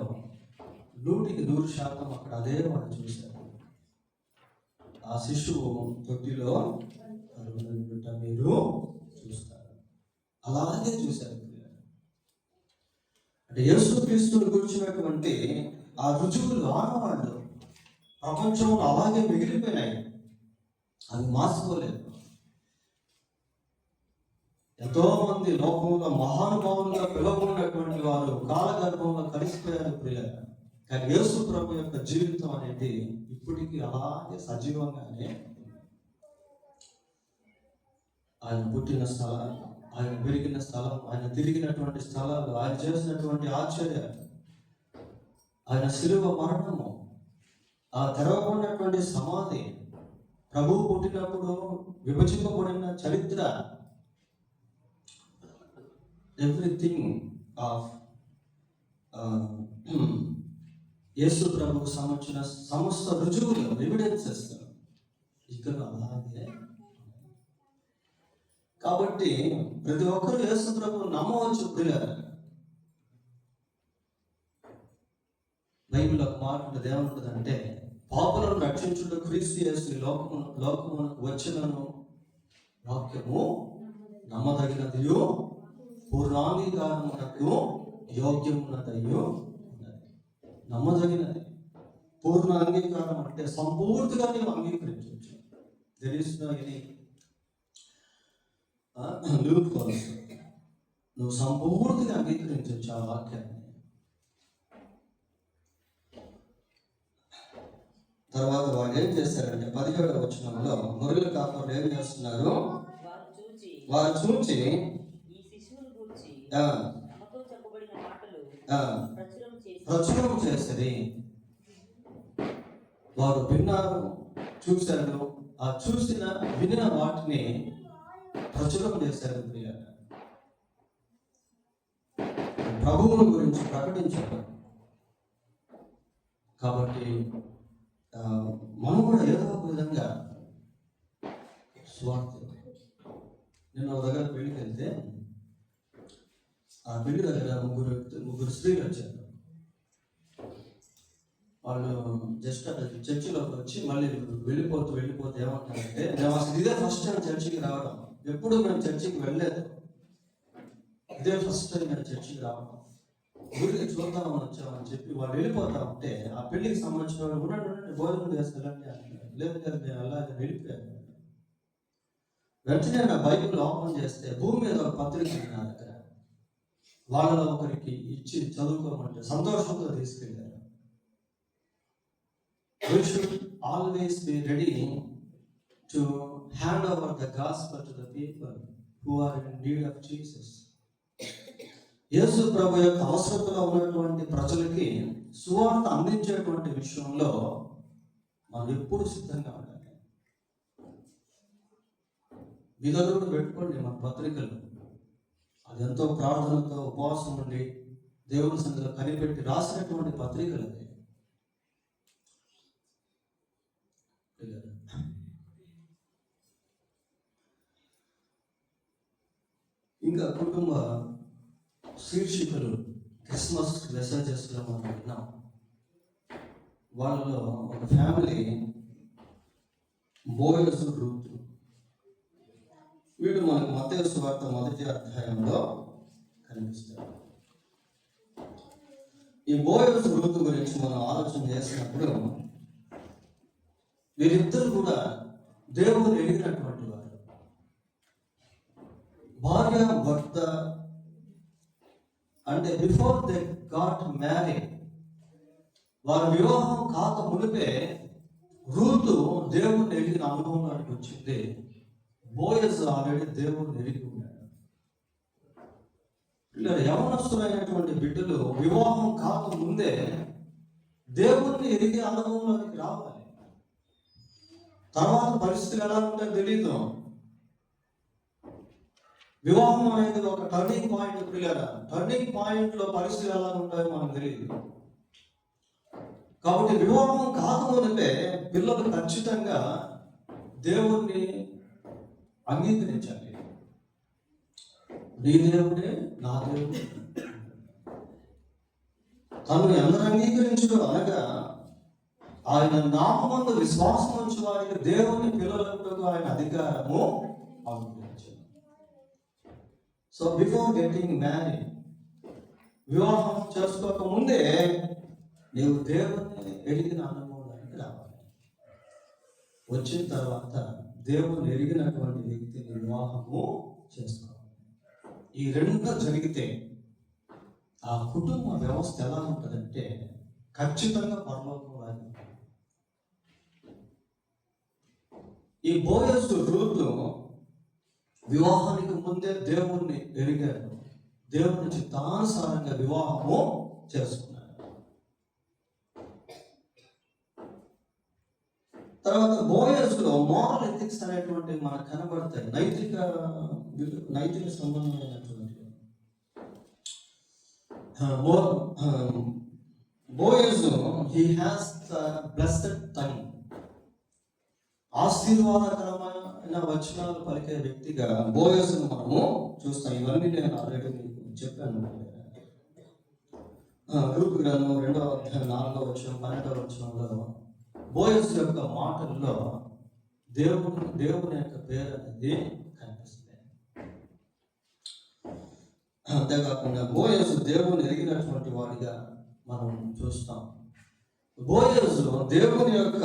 100% అక్కడ అదే వాడు చూశాడు. ఆ శిశువు తొట్టిలో కరుణుట మీరు చూస్తారు. అలాగే చూశారు. అంటే యేసుక్రీస్తుని గురించినటువంటి ఆ రుజువులు ఆనవాళ్ళు ప్రపంచంలో అలాగే మిగిలిపోయినాయి, అవి మార్చుకోలేదు. ఎంతో మంది లోకంలో మహానుభావులుగా పిలువబడినటువంటి వారు కాలగర్భంలో కలిసిపోయారు ప్రియులారా. కానీ యేసు ప్రభు యొక్క జీవితం అనేది ఇప్పటికీ అలాగే సజీవంగానే, ఆయన పుట్టిన స్థలాలు, ఆయన పెరిగిన స్థలం, ఆయన తిరిగినటువంటి స్థలాలు, ఆయన చేసినటువంటి ఆశ్చర్యాలు, ఆయన శిలువ మరణము, ఆ తెరవబడినటువంటి సమాధి, ప్రభువు పుట్టినప్పుడు విభజింపబడిన చరిత్ర, ఎవ్రీథింగ్ ఆఫ్ యేసు ప్రభువుకు సంబంధించిన సమస్త రుజువులు, ఎవిడెన్సెస్ ఇక్కడ అలాగే. కాబట్టి ప్రతి ఒక్కరు యేసు ప్రభువు నమ్మవచ్చు ప్రియులారా. బైబిల్ ఒక మాట ఉంటుంది, ఏమంటుందంటే పాపులను రక్షించుట క్రీస్తు యేసు లోకమునకు వచ్చినను వాక్యము నమ్మదగినదియు పూర్ణాంగీకారమునకు యోగ్యమున్నదయ్యో ఉన్నది. నమ్మదగినది, పూర్ణ అంగీకారం అంటే సంపూర్తిగా నీవు అంగీకరించవచ్చు. తెలిసిన ఇది నువ్వు సంపూర్తిగా అంగీకరించవచ్చు ఆ వాక్యాన్ని. తర్వాత వాడు ఏం చేశారంటే 17వ వచనంలో గొర్రెల కాపరులు ఏం చేస్తున్నారు, వారు చూచి ప్రచురం చేసేది. వారు విన్నారు, చూశారు, ఆ చూసిన వినిన వాటిని ప్రచురం చేశారు. ప్రభువుల గురించి ప్రకటించారు. కాబట్టి మనం కూడా ఏదో ఒక విధంగా స్వార్థ. నేను ఒక దగ్గర పెళ్ళికి వెళ్తే ఆ పెళ్లి దగ్గర ముగ్గురు స్త్రీలు వచ్చారు. వాళ్ళు జస్ట్ అక్కడ చర్చిలోకి వచ్చి మళ్ళీ వెళ్ళిపోతూ ఏమంటారంటే, మేము అసలు ఇదే ఫస్ట్ టైం చర్చికి రావడం, ఎప్పుడు మేము చర్చికి వెళ్ళలేదు, ఇదే ఫస్ట్ టైం మేము చర్చికి రావడం, ఊరికి చూద్దామని వచ్చామని చెప్పి వాళ్ళు వెళ్ళిపోతా ఉంటే ఆ పెళ్లికి సంబంధించిన వాళ్ళు ఉండండి భోజనం చేసుకెళ్ళండి అంటున్నారు. లేదు నేను అలాగే వెళ్ళిపోయాను. వెంటనే నా బైబిల్ ఓపెన్ చేస్తే భూమి మీద ఒక పత్రిక నా దగ్గర, వాళ్ళలో ఒకరికి ఇచ్చి చదువుకోమంటే సంతోషంతో తీసుకెళ్ళారు. We should always be ready to hand over the gospel to the people who are in need of Jesus. యేసు ప్రభు యొక్క అవసరతలో ఉన్నటువంటి ప్రజలకి సువార్త అందించేటువంటి విషయంలో మనం ఎప్పుడు సిద్ధంగా ఉండాలి. మీ దగ్గర కూడా పెట్టుకోండి మన పత్రికలు. అది ఎంతో ప్రార్థనతో ఉపవాసం ఉండి దేవుని సన్నిధిలో కనిపెట్టి రాసినటువంటి పత్రికలు అది. ఇంకా కుటుంబ శీర్షికలు క్రిస్మస్ మెసేజెస్లో మనం విన్నాం. వాళ్ళలో ఒక ఫ్యామిలీ బోయజు రూతు. వీడు మనకు మత్తయి సువార్త 1వ అధ్యాయంలో కనిపిస్తాడు. ఈ బోయజు రూతు గురించి మనం ఆలోచన చేసినప్పుడు వీరిద్దరు కూడా దేవుడు ఎరిగినటువంటి వారు. భార్య భర్త అంటే బిఫోర్ దే గాట్ మ్యారీడ్, వారి వివాహం కాక మునిపే రూతు దేవుడిని ఎరిగిన అనుభవంలోకి వచ్చింది. బోయజ్ ఆల్రెడీ దేవుడిని ఎరిగి ఉన్నాడు. ఇలా యవనస్తులైనటువంటి బిడ్డలు వివాహం కాక ముందే దేవుడిని ఎరిగే అనుభవంలోకి రావాలి. తర్వాత పరిస్థితులు ఎలా ఉంటాయో తెలీదు. వివాహం అనేది ఒక టర్నింగ్ పాయింట్ పిల్లరా. టర్నింగ్ పాయింట్ లో పరిస్థితులు ఎలా ఉంటాయో మనకు తెలియదు. కాబట్టి వివాహం కాకమునిపే పిల్లలు ఖచ్చితంగా దేవుణ్ణి అంగీకరించాలి. నీ దేవుడే నా దేవుడు. తను ఎందరు అంగీకరించడు అనగా ఆయన నామమందు విశ్వాసం ఉంచి వారికి దేవుని పిల్లలకు ఆయన అధికారము అనుగ్రహించాడు. సో బిఫోర్ గెటింగ్ మ్యారీడ్, వివాహం చేసుకోక ముందే నీవు దేవుని ఎరిగిన అనుభవానికి రావాలి. వచ్చిన తర్వాత దేవుని ఎరిగినటువంటి వ్యక్తిని వివాహము చేసుకోవాలి. ఈ రెండు జరిగితే ఆ కుటుంబ వ్యవస్థ ఎలా ఉంటుందంటే ఖచ్చితంగా పరలోకం లాగా. ఈ బోయజు రూతు వివాహానికి ముందే దేవుణ్ణి ఎరిగారు, దేవుని చిత్తానుసారంగా వివాహము చేసుకున్నారు. తర్వాత బోయజ్లో మోరల్ ఎథిక్స్ అనేటువంటి మనకు కనబడతాయి. నైతిక సంబంధమైనటువంటి Boaz he has the blessed tongue. ఆశీర్వాదకరమైన వచనాలు పలికే వ్యక్తిగా బోయజ్ను మనము చూస్తాం. ఇవన్నీ నేను ఆల్రెడీ మీకు చెప్పాను. రూతు గ్రంథం 2వ అధ్యాయం 4వ వచనం 12వ వచనంలో బోయజ్ యొక్క మాటల్లో దేవుని యొక్క పేరు అనేది కనిపిస్తుంది. అంతేకాకుండా బోయజ్ దేవుని ఎరిగినటువంటి వాడిగా మనం చూస్తాం. బోయజ్ దేవుని యొక్క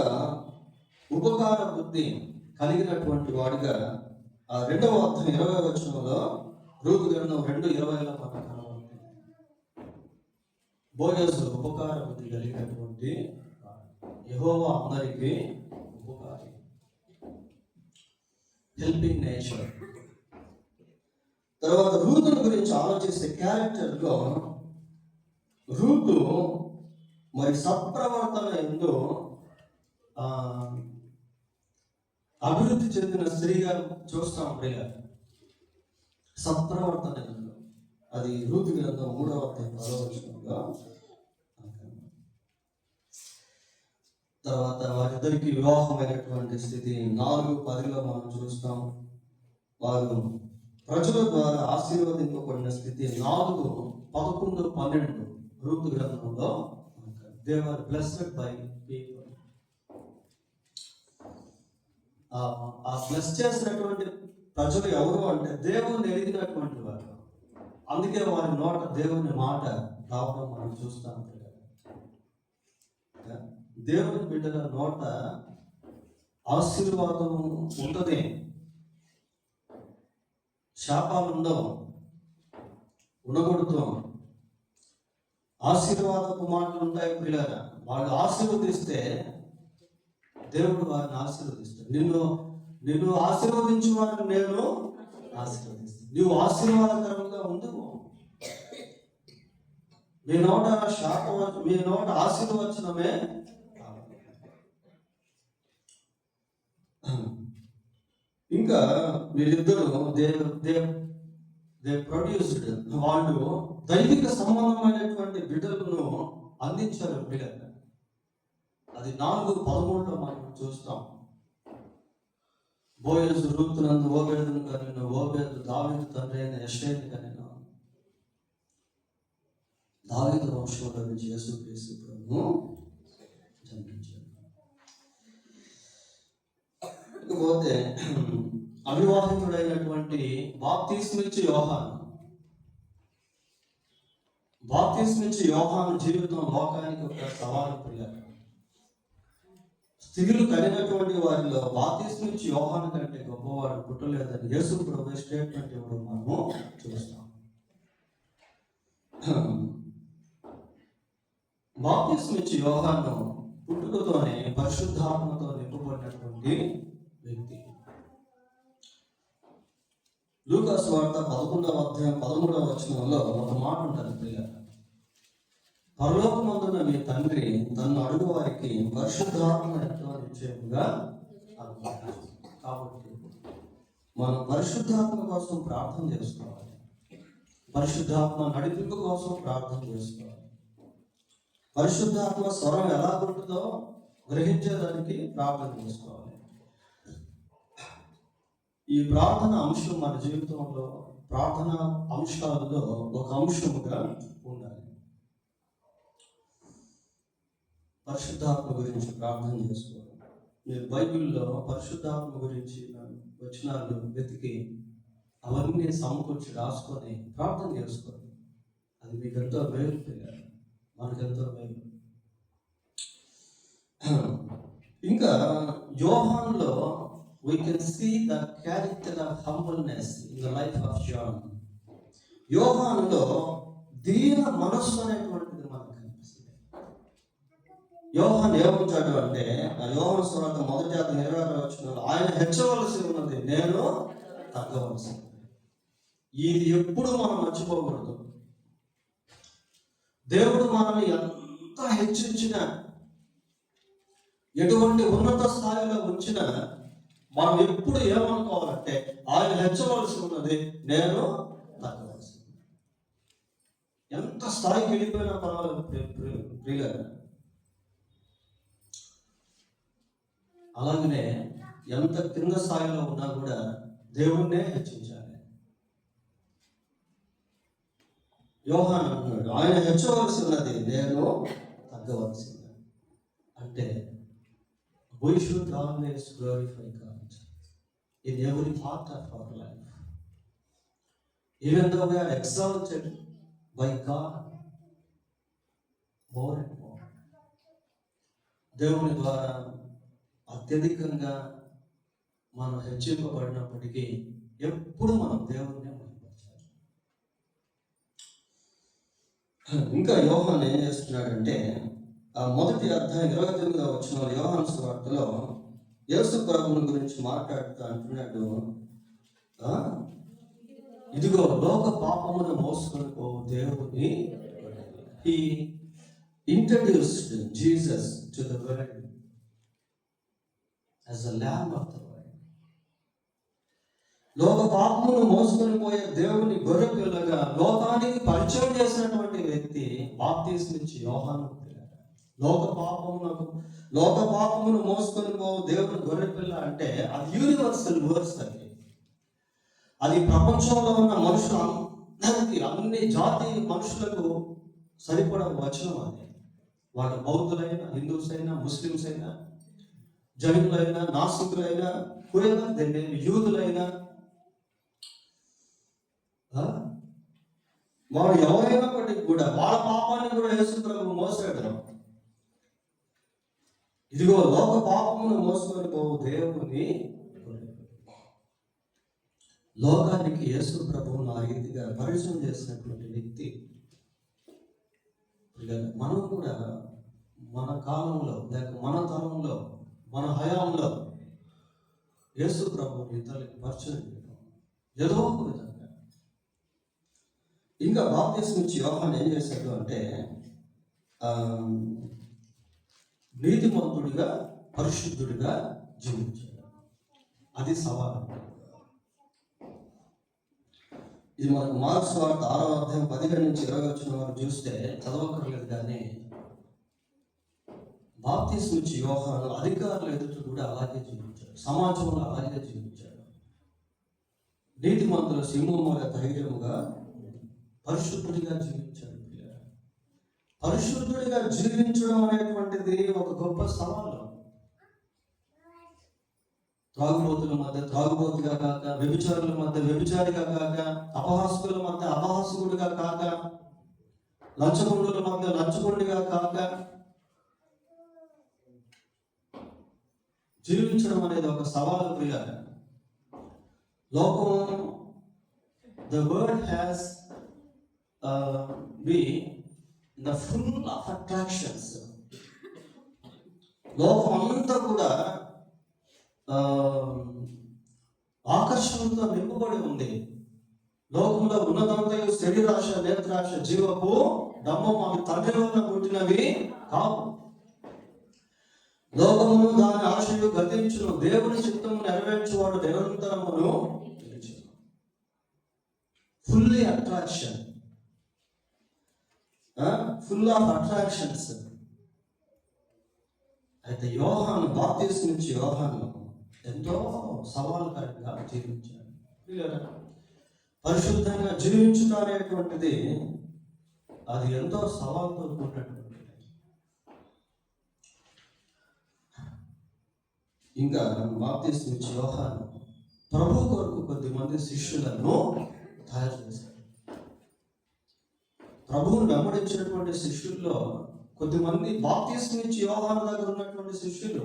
ఉపకార బుద్ధి కలిగినటువంటి వాడిగా ఆ 2వ అధ్యాయం 20వ వచనంలో రూతు గ్రంథం 2:20లో మనకు కనబడుతుంది. బోయజ్ ఉపకార బుద్ధి కలిగినటువంటి యెహోవా అందరికీ ఉపకారి, హెల్పింగ్ నేచర్. తర్వాత రూతుని గురించి ఆలోచిస్తే క్యారెక్టర్లో రూతు మరి సత్ప్రవర్తన ఎందు అభివృద్ధి చెందిన స్త్రీగా చూస్తాం. ప్రియ సత్ప్రవర్తన ఎందు అది రూతు గ్రంథం 3వ అధ్యాయం 10వ వచనంలో. తర్వాత వారిద్దరికి వివాహమైనటువంటి స్థితి 4:10లో మనం చూస్తాం. వారు ప్రజల ద్వారా ఆశీర్వదింపబడిన స్థితి 4:11-12 రూతు గ్రంథంలో. They were blessed by people. ఆ బ్లెస్ చేసినటువంటి ప్రజలు ఎవరు అంటే దేవుని ఎరిగినటువంటి వారు. అందుకే వారి నోట దేవుని మాట రావడం మనం చూస్తాం. దేవుని బిడ్డల నోట ఆశీర్వాదం ఉంటుంది, శాపాలు ఉండవు, ఉండకూడదు. ఆశీర్వాదపు మాటలు ఉంటాయి. పిల్లగా వాళ్ళు ఆశీర్వదిస్తే దేవుడు వారిని ఆశీర్వదిస్తాడు. నిన్ను ఆశీర్వదించు వారిని నేను ఆశీర్వదిస్తాను. నువ్వు ఆశీర్వాదకరంగా ఉండవు. మీ నోట శాపం, మీ నోట ఆశీర్వచనమే. ఇంకా వీరిద్దరూ దే ప్రొడ్యూస్డ్, వాళ్ళు దైవిక సంబంధమైనటువంటి బిడ్డలను అందించారు. బిడ్డలు అది 4:13లో మనం చూస్తాం. బోయజ్ రూతునందు ఓబేదును కనెను, ఓబేదు దావీదు తండ్రి అయిన యెషేని కనెను. దావీదు వంశంలో నుంచి యేసుక్రీస్తు ప్రభువు జన్మించాడు. ఇకపోతే అవివాహితుడైనటువంటి బాప్తిస్మిచ్చి యోహాను జీవితం లోకానికి ఒక సవాలు. ప్రియారు స్త్రీలు కలిగినటువంటి వారిలో బాప్తిస్మిచ్చి యోహాను కంటే గొప్పవాడు పుట్టలేదని యేసు ప్రభు స్టేట్మెంట్ ఇవ్వడం మనము చూస్తాం. బాప్తిస్మిచ్చి యోహాను పుట్టుకతోనే పరిశుద్ధాత్మతో నింపబడినటువంటి వ్యక్తి. లూకా సువార్త 11వ అధ్యాయం 13వ వచనంలో ఒక మాట ఉంటుంది. ప్రియ పరలోకమందున మీ తండ్రి తన్ను అడుగు వారికి పరిశుద్ధాత్మ ఎంతో నిశ్చయముగా. కాబట్టి మనం పరిశుద్ధాత్మ కోసం ప్రార్థన చేసుకోవాలి. పరిశుద్ధాత్మ నడిపింపు కోసం ప్రార్థన చేసుకోవాలి. పరిశుద్ధాత్మ స్వరం ఎలా ఉంటుందో గ్రహించేదానికి ప్రార్థన చేసుకోవాలి. ఈ ప్రార్థన అంశం మన జీవితంలో, ప్రార్థన అంశాలలో ఒక అంశముగా ఉండాలి. పరిశుద్ధాత్మ గురించి ప్రార్థన చేసుకోవాలి. మీరు బైబిల్లో పరిశుద్ధాత్మ గురించి వచనాలు వెతికి అవన్నీ సమకూర్చి రాసుకొని ప్రార్థన చేసుకోండి. అది మీకు ఎంతో మేలు, మనకెంతో మేలు. ఇంకా యోహానులో we can see the character of humbleness in the life of John. యోహానులో దీన మనస్సు అనేటువంటిది మనకు కనిపిస్తుంది. యోహాను ఏమంటాడు అంటే, ఆ యోహాను సువార్త 1:26 ఆయన హెచ్చవలసి ఉన్నది, నేను తగ్గవలసి. ఇది ఎప్పుడు మనం మర్చిపోకూడదు. దేవుడు మనల్ని ఎంత హెచ్చించినా, ఎటువంటి ఉన్నత స్థాయిలో ఉంచినా, మనం ఎప్పుడు ఏమనుకోవాలంటే ఆయన హెచ్చవలసి ఉన్నది, నేను తగ్గవలసి. ఎంత స్థాయికి వెళ్ళిపోయినా పర్వాలేదు ప్రియుల. అలాగనే ఎంత కింద స్థాయిలో ఉన్నా కూడా దేవుణ్ణే హెచ్చించాలి. యోహాను అంటున్నాడు, ఆయన హెచ్చవలసి ఉన్నది, నేను తగ్గవలసి. అంటే we should always glorify God in every part of our life. Even though we are exalted by God more and more. దేవుని ద్వారా అత్యధికంగా మనం హెచ్చింపబడినప్పటికీ ఎప్పుడు మనం దేవుడిని మహిమపరచాలి. ఇంకా యోహాను ఏం చేస్తున్నాడంటే, ఆ 1:29 యోహాను సువార్తలో యేసు ప్రభువుని గురించి మాట్లాడుతూ అంటున్నాడు, ఇదిగో లోక పాపమును మోసుకొని పోవు దేవుని. He introduced Jesus to the world as the Lamb of the world. లోక పాపమును మోసుకొని పోయే దేవుని గొర్రె పిల్లగా లోకానికి పరిచయం చేసినటువంటి వ్యక్తి బాప్తిస్మిచ్చి యోహాను. లోక పాపమును మోసుకొని పోవు దేవుని గొర్రె పిల్ల అంటే అది యూనివర్సల్ వర్డ్స్. అది ప్రపంచంలో ఉన్న మనుషులందరికీ, అన్ని జాతి మనుషులకు సరిపడ వచనం. అది వాళ్ళ బౌద్ధులైనా, హిందూస్ అయినా, ముస్లిమ్స్ అయినా, జైనులైనా, నాస్తికులైనా, యూదులైనా, వాడు ఎవరైనప్పటికీ కూడా వాళ్ళ పాపాన్ని కూడా యేసు ప్రభువు మోసాడు. ఇదిగో లోక పాపమును మోసుకొని పోవు దేవుని. లోకానికి యేసు ప్రభువును ఆ రీతిగా పరిచయం చేసినటువంటి వ్యక్తి. మనం కూడా మన కాలంలో, లేక మన తరంలో, మన హయాంలో యేసు ప్రభువుని ఇతరులకు పరిచయం చేయడం ఏదో ఒక విధంగా. ఇంకా బాప్తిస్మిచ్చి యోహాను ఏం చేశాడు అంటే, నీతిమంతుడిగా, పరిశుద్ధుడిగా జీవించాడు. అది సవాలు. ఇది మనకు మార్క్స్ వార్త 6:15-20 వరకు చూస్తే చదవకర్లేదు. కానీ బాప్తిస్మిచ్చి యోహాను అధికారుల ఎదుట కూడా అలాగే జీవించాడు, సమాజంలో అలాగే జీవించాడు. నీతిమంతుల సింహముగా ధైర్యముగా పరిశుద్ధుడిగా జీవించాడు. పరిశుద్ధుడిగా జీవించడం అనేటువంటిది ఒక గొప్ప సవాలు. త్రాగుబోతుల మధ్య త్రాగుబోతుగా కాక, వ్యభిచారుల మధ్య వ్యభిచారిగా కాక, అపహాసకుల మధ్య అపహాసకుడిగా కాక, లంచగొండుల మధ్య లంచగొండిగా కాక జీవించడం అనేది ఒక సవాలు ప్రియాలి. లోకం, the world has been the full of attractions. లోకం అంతా కూడా ఆకర్షణతో నింపబడి ఉంది. లోకంలో ఉన్నదంతయు శరీరాశ, నేత్రాశ, జీవపు డమ్మం, అవి తండ్రి వలన పుట్టినవి కావు. లోకమును దాని ఆశయు గతించును, దేవుని చిత్తము నెరవేర్చువాడు నిరంతరమును నిలిచును. Fully attraction, full of attractions. అయితే యోహాను, బాప్తిస్మిచ్చి యోహాను ఎంతో సవాలుకరంగా జీవించాడు. పరిశుద్ధంగా జీవించుట అనేటువంటిది అది ఎంతో సవాలుతో కూడినటువంటిది. ఇంకా బాప్తిస్మం ఇచ్చే యోహాను ప్రభు కొరకు కొద్దిమంది శిష్యులను తయారు చేశాడు. ప్రభువును వెంబడించినటువంటి శిష్యుల్లో కొద్దిమంది బాప్తిస్మం ఇచ్చే యోహాను దగ్గర ఉన్నటువంటి శిష్యులు,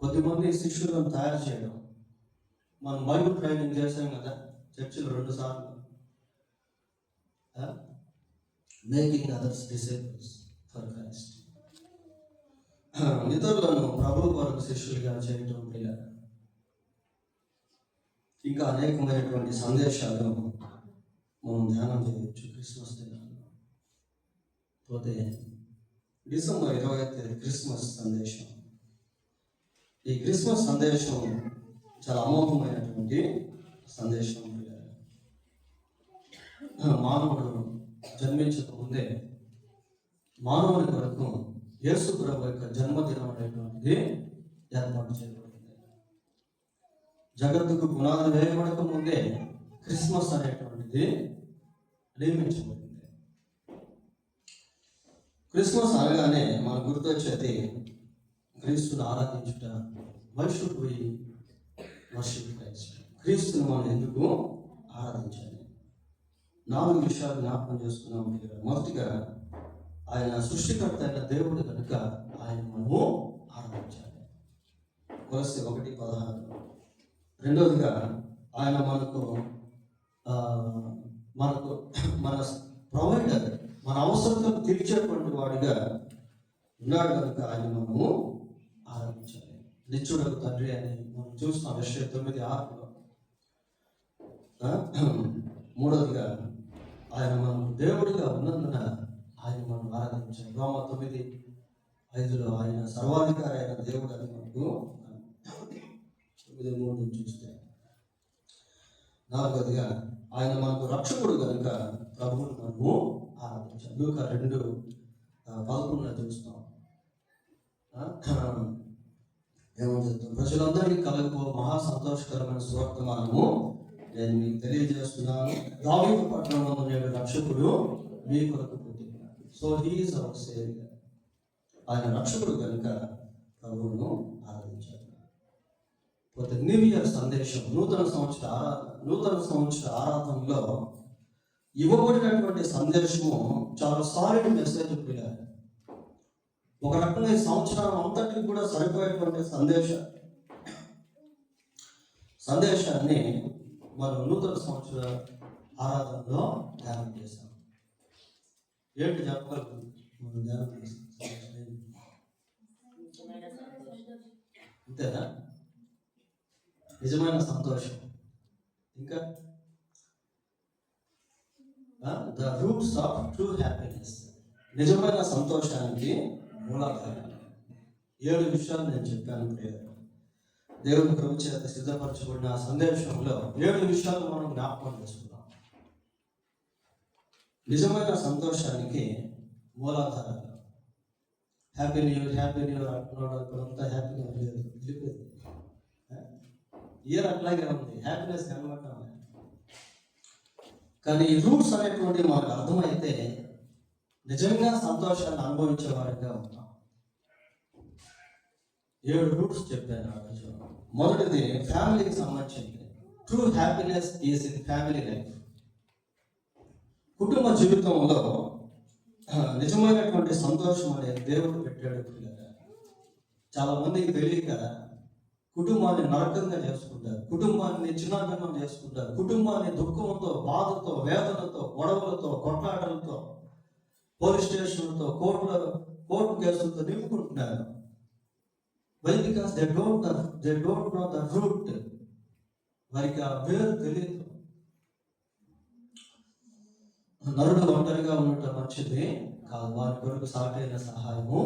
కొద్దిమంది శిష్యులను తయారు చేయడం. మనం బైబిల్ ట్రైనింగ్ చేసాం కదా చర్చిలో 2 సార్లు, making others disciples for Christ. ఇతరులను ప్రభు కొరకు శిష్యులుగా చేయటం ఇలా ఇంకా అనేకమైనటువంటి సందేశాలు మనం ధ్యానం చేయవచ్చు క్రిస్మస్ దినాల్లో. పోతే డిసెంబర్ 25 క్రిస్మస్ సందేశం. ఈ క్రిస్మస్ సందేశం చాలా అమోఘమైనటువంటి సందేశం. మానవుడు జన్మించక ముందే మానవుని కొరకు యేసు ప్రభు యొక్క జన్మదినం అనేటువంటిది ఏర్పాటు చేయబడింది. జగత్తుకు పునాది వేయబడక ముందే క్రిస్మస్ అనేటువంటిది నియమించబడింది. క్రిస్మస్ అనగానే మనకు గుర్తొచ్చేది క్రీస్తుని ఆరాధించుట. Why should we worship Christ? క్రీస్తుని మనం ఎందుకు ఆరాధించాలి? 4 విషయాలు జ్ఞాపకం చేసుకున్నాం. మొదటిగా ఆయన సృష్టికర్త అయిన దేవుడు కనుక ఆయన మనము ఆరాధించాలి. కొలస్సీ 1:16. రెండవదిగా ఆయన మనకు మన ప్రొవైడర్, మన అవసరతను తీర్చేటువంటి వాడిగా ఉన్నాడు కనుక ఆయన మనము ఆరాధించాలి. నిత్యుడకు తండ్రి అని మనం చూస్తాం యెషయా 9:6. మూడవదిగా ఆయన మనకు దేవుడిగా ఉన్నందున ఆయన మనం ఆరాధించాలి. రోమ 9:5 ఆయన సర్వాధికారి అయిన దేవుడు అని మనకు 9:3 చూస్తే. నాలుగవదిగా ఆయన మనకు రక్షకుడు కనుక ప్రభువుని మనము ఆరాధించాలి. లూకా 2:11 చూస్తాం. ఏమని చెప్తాం? ప్రజలందరికీ కలగబో మహా సంతోషకరమైన సువర్తమానము నేను మీకు తెలియజేస్తున్నాను. దావీదు పట్టణంలో నేడు రక్షకుడు మీ కొరకు పుట్టినాడు. So he is our saviour. ఆయన రక్షకుడు కనుక ప్రభువును ఆరాధించాలి. పోతే న్యూ ఇయర్ సందేశం, నూతన సంవత్సర ఆరాధనలో ఇవ్వబడినటువంటి సందేశము చాలా సాలిడ్ మెసేజ్. పిల్లలు ఒక రకంగా ఈ సంవత్సరం అంతటికి కూడా సరిపోయేటువంటి సందేశాన్ని మనం నూతన సంవత్సర ఆరాధనలో ధ్యానం చేశాం. ఏంటి చెప్పగలరు? మనం ధ్యానం చేస్తాం అంతేనా? నిజమైన సంతోషం. ఇంకా the roots of true happiness. నిజమైన సంతోషానికి మూలాధారం 7 విషయాలు నేను చెప్పాను. దేవుని కృప చేత సిద్ధపరచబడిన సందేశంలో 7 విషయాలు మనం జ్ఞాపకం చేసుకున్నాం. నిజమైన సంతోషానికి మూలాధారాలు. హ్యాపీ న్యూ ఇయర్ అంటున్నాడు. ఇప్పుడంతా హ్యాపీగా లేదు, వెళ్ళిపోయింది. ఇయర్ అట్లాగే ఉంది, హ్యాపీనెస్ కనబడటం. కానీ ఈ రూట్స్ అనేటువంటి మనకు అర్థమైతే నిజంగా సంతోషాన్ని అనుభవించే వారిగా ఉంటాం. 7 రూట్స్ చెప్పాను ఆ రోజు. మొదటిది ఫ్యామిలీకి సంబంధించింది. True happiness is in family life. కుటుంబ జీవితంలో నిజమైనటువంటి సంతోషం అనేది దేవుడు పెట్టాడు. చాలా మందికి తెలియక కుటుంబాన్ని నరకంగా చేసుకుంటారు, కుటుంబాన్ని చిన్నాభిన్నం చేసుకుంటారు, కుటుంబాన్ని దుఃఖంతో, బాధతో, వేదనతో, గొడవలతో, కొట్లాటలతో, పోలీస్ స్టేషన్లతో, కోర్టు కేసులతో నింపుకుంటున్నారు. Why? Because they don't know the root. వారికి ఆ వేరు తెలియదు. నరుడు ఒంటరిగా ఉండటం మంచిది కాదు, వారి కొరకు సాటైన సహాయము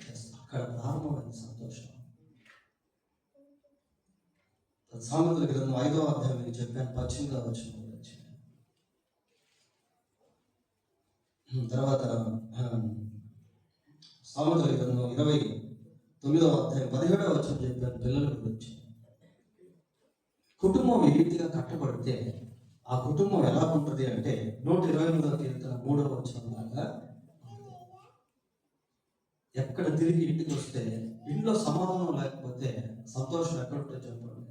చేస్తారు. అక్కడ ప్రారంభమైన సంతోషం. సామెతల గ్రంథం 5వ అధ్యాయం మీకు చెప్పాను, 18వ వచనం గురించి. తర్వాత సామెతల గ్రంథం 29వ అధ్యాయం 17వ వచనం చెప్పాను పిల్లల గురించి. కుటుంబం ఈ రీతిగా కట్టబడితే ఆ కుటుంబం ఎలా ఉంటుంది అంటే 128వ కీర్తన 3వ వచనం లాగా ఎక్కడ తిరిగి ఇంటికి వస్తే ఇంట్లో సమాధానం లేకపోతే సంతోషం ఎక్కడ ఉంటే చెప్పండి.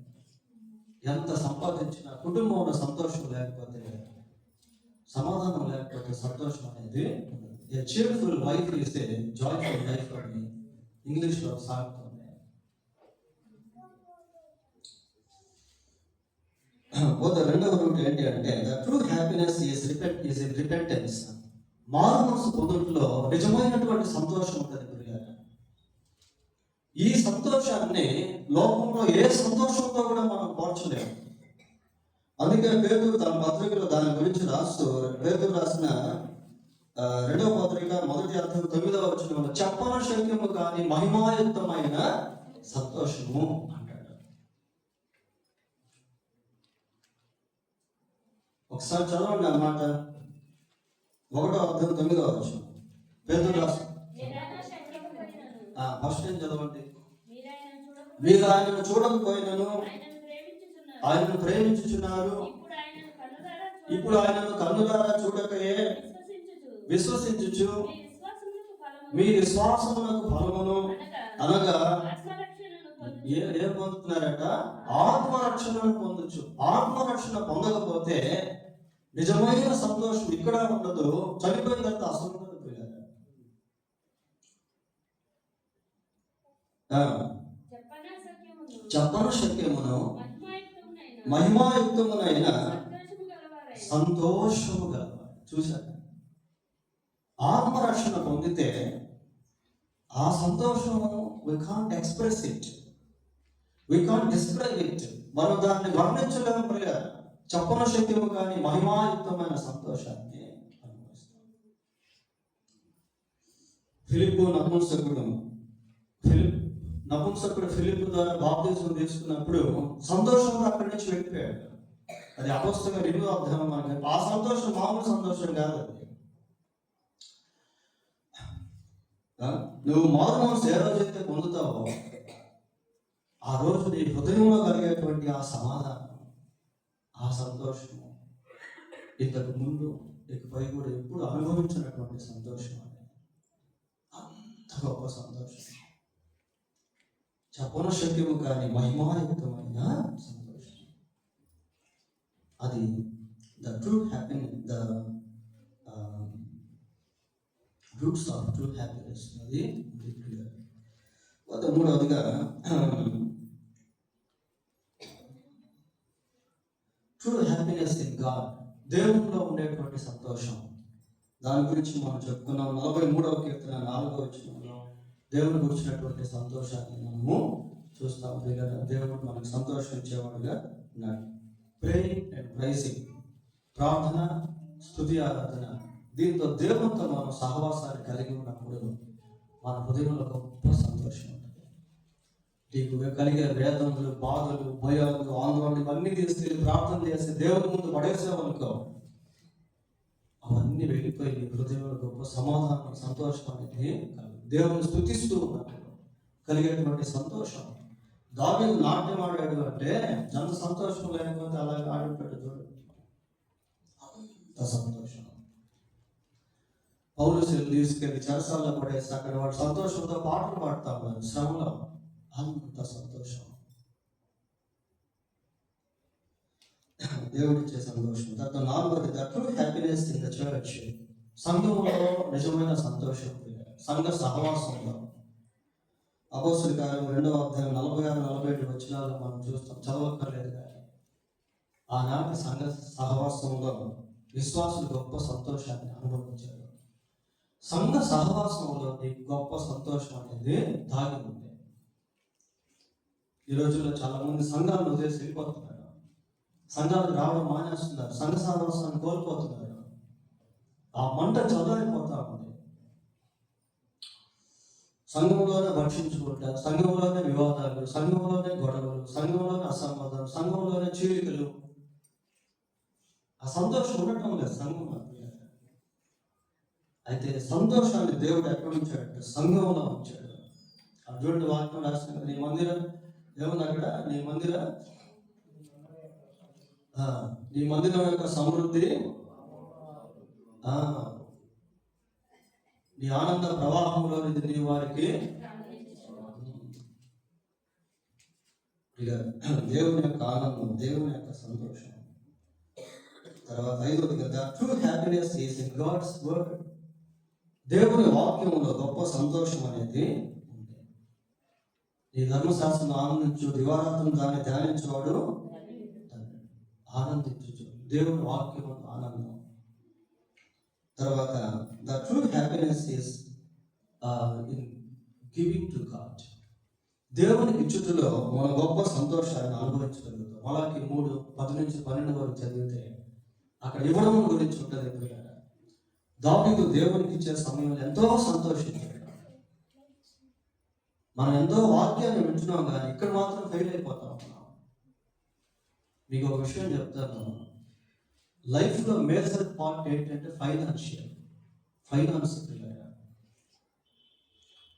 ఎంత సంపాదించినా కుటుంబంలో సంతోషం లేకపోతే, సమాధానం లేకపోతే సంతోషం అనేది ఏ cheerful wife is a joyful life అని ఇంగ్లీష్లో సాగుతుంది. పోతే రెండవ రూట్ ఏంటి అంటే the true happiness is in repentance. మారు మనసు పొందుట్లో నిజమైనటువంటి సంతోషం ఉంటుంది. ఈ సంతోషాన్ని లోకంలో ఏ సంతోషంతో కూడా మనం పోల్చలేము. అందుకే పేతురు తన పత్రికలో దాని గురించి రాస్తూ, పేతురు రాసిన 2వ పత్రిక 1వ అధ్యాయం 9వ వచనంలో చెప్పన శక్యము కానీ మహిమాయుక్తమైన సంతోషము అంటాడు. ఒకసారి చదవండి అన్నమాట. 1వ అధ్యాయం 9వ వచనం పేతురు రాసిన ఫస్ట్ ఏం చదవండి. మీరు ఆయనను చూడకపోయినను ఆయనను ప్రేమించుచున్నారు, ఇప్పుడు ఆయనను కన్నులారా చూడకయే విశ్వసించుచు మీ విశ్వాసమునకు ఫలమును అనగా ఏం పొందుతున్నారట? ఆత్మరక్షణను పొందొచ్చు. ఆత్మరక్షణ పొందకపోతే నిజమైన సంతోషం ఇక్కడ ఉండదు, చనిపోయిన తర్వాత అసలు ఉండదు. చెప్పన శక్యమును మహిమాయుక్తమునైన సంతోషము గలవారు. చూశారు, ఆత్మరక్షణ పొందితే ఆ సంతోషము we can't express it, we can't describe it. మనం దాన్ని వర్ణించలేము. ప్రియ చెప్పన శక్యము కానీ మహిమాయుక్తమైన సంతోషాన్ని అనుభవిస్తాం. ఫిలిప్పు నపుంసకుడు ఫిలిప్పు ద్వారా బాప్తిజం తీసుకున్నప్పుడు సంతోషంగా అక్కడి నుంచి వెళ్ళిపోయాడు. అది అపోస్తలుల 2వ అధ్యాయం. మనకి ఆ సంతోషం మామూలు సంతోషం కాదు. అది నువ్వు మారు మనసు ఏ రోజైతే పొందుతావో ఆ రోజు నీ హృదయంలో కలిగేటువంటి ఆ సమాధానం, ఆ సంతోషము ఇంతకు ముందు ఇకపై కూడా ఎప్పుడు అనుభవించినటువంటి సంతోషం. అని అంత గొప్ప సంతోషం, చెప్పన శక్యము కానీ మహిమాయుక్తమైన సంతోషం. అది the true happiness, the roots of true happiness. అది క్లియర్. మూడవదిగా ట్రూ హ్యాపీనెస్ ఇన్ గాడ్, దేవునిలో ఉండేటువంటి సంతోషం. దాని గురించి మనం చెప్పుకున్నాం. 43వ కీర్తన 4వ వచనంలో దేవుని గురించినటువంటి సంతోషాన్ని మనము చూస్తాం. దేవుడు మనకు సంతోషం ఇచ్చేవాడుగా ఉన్నాడు. ప్రేయింగ్ అండ్ ప్రైజింగ్, ప్రార్థన, స్తుతి, ఆరాధన, దీంతో దేవునితో మనం సహవాసాన్ని కలిగి ఉన్నప్పుడు మన హృదయంలో గొప్ప సంతోషం ఉంటుంది. నీకు కలిగే వేదనలు, బాధలు, భయాలు, ఆందోళనలు ఇవన్నీ తీసుకెళ్ళి ప్రార్థన చేసి దేవుని ముందు పడేసామనుకో, అవన్నీ వెళ్ళిపోయి నీ హృదయంలో గొప్ప సమాధానం, సంతోషం అనేది దేవుని స్తుతిస్తూ ఉన్నప్పుడు కలిగేటువంటి సంతోషం. దావీదు నాట్యం ఆడాడు అంటే ఎంత సంతోషం లేకపోతే అలాగే ఆడుంటాడు. చూడండి, అంత సంతోషం. పౌలుని తీసుకెళ్ళి చెరసాల్లో పడేసి అక్కడ వాడు సంతోషంతో పాటలు పాడుతా ఉన్నారు శ్రమలో. అంత సంతోషం, దేవుడిచ్చే సంతోషం. తర్వాత 4వది the true happiness in the church. సంఘంలో నిజమైన సంతోషం, సంఘ సహవాసంలో. అపోస్తలుల కార్యం 2వ అధ్యాయం 46-47 వచనాలు మనం చూస్తాం, చదవక్కర్లేదు. కానీ ఆనాటి సంఘ సహవాసంలో విశ్వాసులు గొప్ప సంతోషాన్ని అనుభవించారు. సంఘ సహవాసంలో గొప్ప సంతోషం అనేది దాగి ఉంది. ఈ రోజుల్లో చాలా మంది సంఘాలను వదిలేసి వెళ్ళిపోతున్నారు, సంఘాలకు రావడం మానేస్తున్నారు, సంఘ సహవాసాన్ని కోల్పోతున్నారు. ఆ మంట చల్లారిపోతా ఉంది. సంఘంలోనే భక్షించుకుంటారు, సంఘంలోనే వివాదాలు, సంఘంలోనే గొడవలు, సంఘంలోనే అసమాధానం, సంఘంలోనే చీలికలు. ఆ సంతోషం ఉండటం లేదు సంఘంలో. అయితే సంతోషాన్ని దేవుడు ఎక్కడ ఉంచాడు? సంఘంలో ఉంచాడు. అర్జునుడి వాక్యం రాసిన నీ మందిరం ఏమన్నా అక్కడ, నీ మందిరం యొక్క సమృద్ధి నీ ఆనంద ప్రవాహంలో నీ వారికి ఇక దేవుని యొక్క ఆనందం, దేవుని యొక్క సంతోషం. తర్వాత 5వది కదా, true happiness is in God's word. దేవుని వాక్యంలో గొప్ప సంతోషం అనేది ఉంది. ఈ ధర్మశాస్త్రం ఆనందించు, దివారాత్రం దాన్ని ధ్యానించేవాడు ఆనందించు. దేవుని వాక్యం ఆనందం. తర్వాత the true happiness is in giving to God. దేవునికి ఇచ్చుటలో మన గొప్ప సంతోషాన్ని అనుభవించగలుగుతాం. అలాగే 3:10-12 వరకు చదివితే అక్కడ ఇవ్వడం గురించి ఉంటుంది. దావీదు దేవునికి ఇచ్చే సమయంలో ఎంతో సంతోషించాడు. మనం ఎంతో వాక్యాన్ని వింటున్నాం, కానీ ఇక్కడ మాత్రం ఫెయిల్ అయిపోతాం. మీకు ఒక విషయం చెప్తాను. లైఫ్లో మేజర్ పార్ట్ ఏంటంటే ఫైనాన్స్.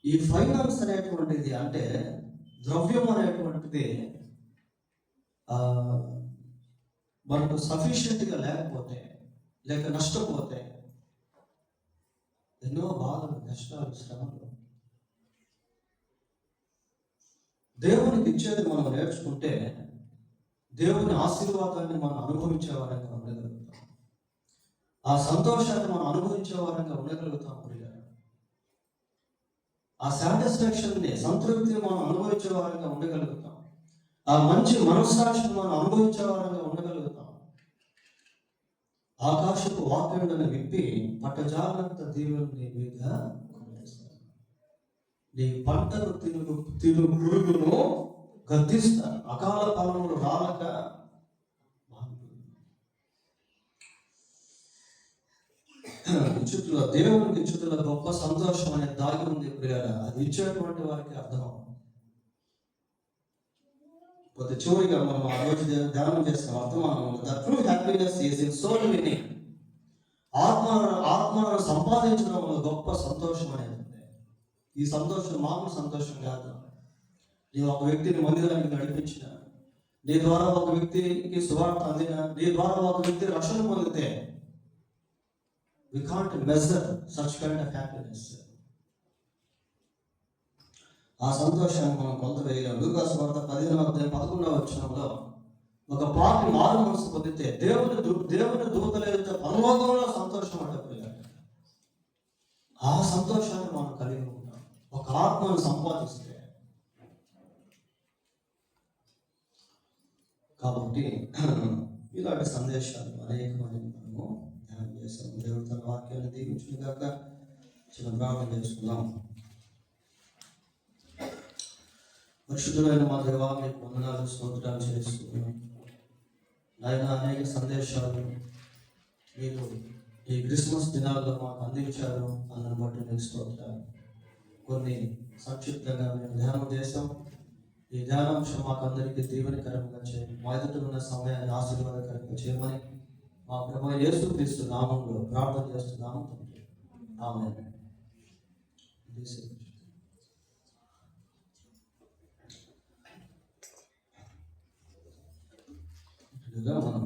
ఈ ఫైనాన్స్ అనేటువంటిది అంటే ద్రవ్యం అనేటువంటిది మనకు సఫిషియెంట్గా లేకపోతే, లేక నష్టపోతే ఎన్నో బాధలు, కష్టాలు, శ్రమలు. దేవునికి ఇచ్చేది మనం నేర్చుకుంటే దేవుని ఆశీర్వాదాన్ని మనం అనుభవించే వారంగా ఉండగలుగుతాం. ఆ సంతోషాన్ని మనం అనుభవించే వారంగా ఉండగలుగుతాం. ఆ సాటిస్ఫాక్షన్ని, సంతృప్తిని మనం అనుభవించే వారంగా ఉండగలుగుతాం. ఆ మంచి మనస్సాక్షిని మనం అనుభవించే వారంగా ఉండగలుగుతాం. ఆకాశపు వాక్యాలను విప్పి పట్టజాలంత దీవుని మీద నీ పంటను తిను పురుగును గద్దిస్తాను, అకాల ఫలములు రాలక. ఇచ్చుట్లో, దేవునికి ఇచ్చుట్లో గొప్ప సంతోషం అనేది దాగి ఉంది ప్రియారా. అది ఇచ్చేటువంటి వారికి అర్థం. కొద్ది చివరిగా మనం ఆ రోజు ధ్యానం చేస్తాం. అర్థమానం the true happiness is in soul winning. ఆత్మను సంపాదించడంలో గొప్ప సంతోషం అనేది ఉంది. ఈ సంతోషం మామూలు సంతోషం కాదు. నీ ఒక వ్యక్తిని మందిరానికి నడిపించిన, నీ ద్వారా ఒక వ్యక్తికి సువార్త అందిన, నీ ద్వారా ఒక వ్యక్తి రక్షణ పొందితే, we can't measure such kind of happiness. ఆ సంతోషాన్ని మనం కొంత వేయలేం. లూకాసు వార్త 15:11 ఒక పాపి మారు మనసు పొందితే దేవుని దూతల ఎదుట పరలోకంలో సంతోషం అంటే ఆ సంతోషాన్ని మనం కలిగి ఉంటాం ఒక ఆత్మను సంపాదిస్తే. కాబట్టి ఇలాంటి సందేశాలు అనేకమైన మనము ధ్యానం చేస్తాం. దేవుడు తన వాక్యాన్ని దీవించును గాక. చిన్న ప్రార్థన చేసుకుందాం. పరిశుద్ధులైన మా దేవా, మీకు వందనాలు, స్తోత్రాలు చేస్తున్నాం. ఆయన అనేక సందేశాలు మీరు ఈ క్రిస్మస్ దినాల్లో మాకు అందించారు అన్న బట్టి మీకు స్తోత్రాలు. కొన్ని సంక్షిప్తంగా మేము ధ్యానం చేస్తాం. ఈ ధ్యానాంశం మాకు అందరికీ దీవెనకరంగా చేయండి. మా ఎదుట ఉన్న సమయాన్ని ఆశీర్వాదకరంగా చేయమని మా ప్రభువైన యేసుక్రీస్తు నామంలో ప్రార్థన చేస్తున్నాము. ఆమేన్. మనం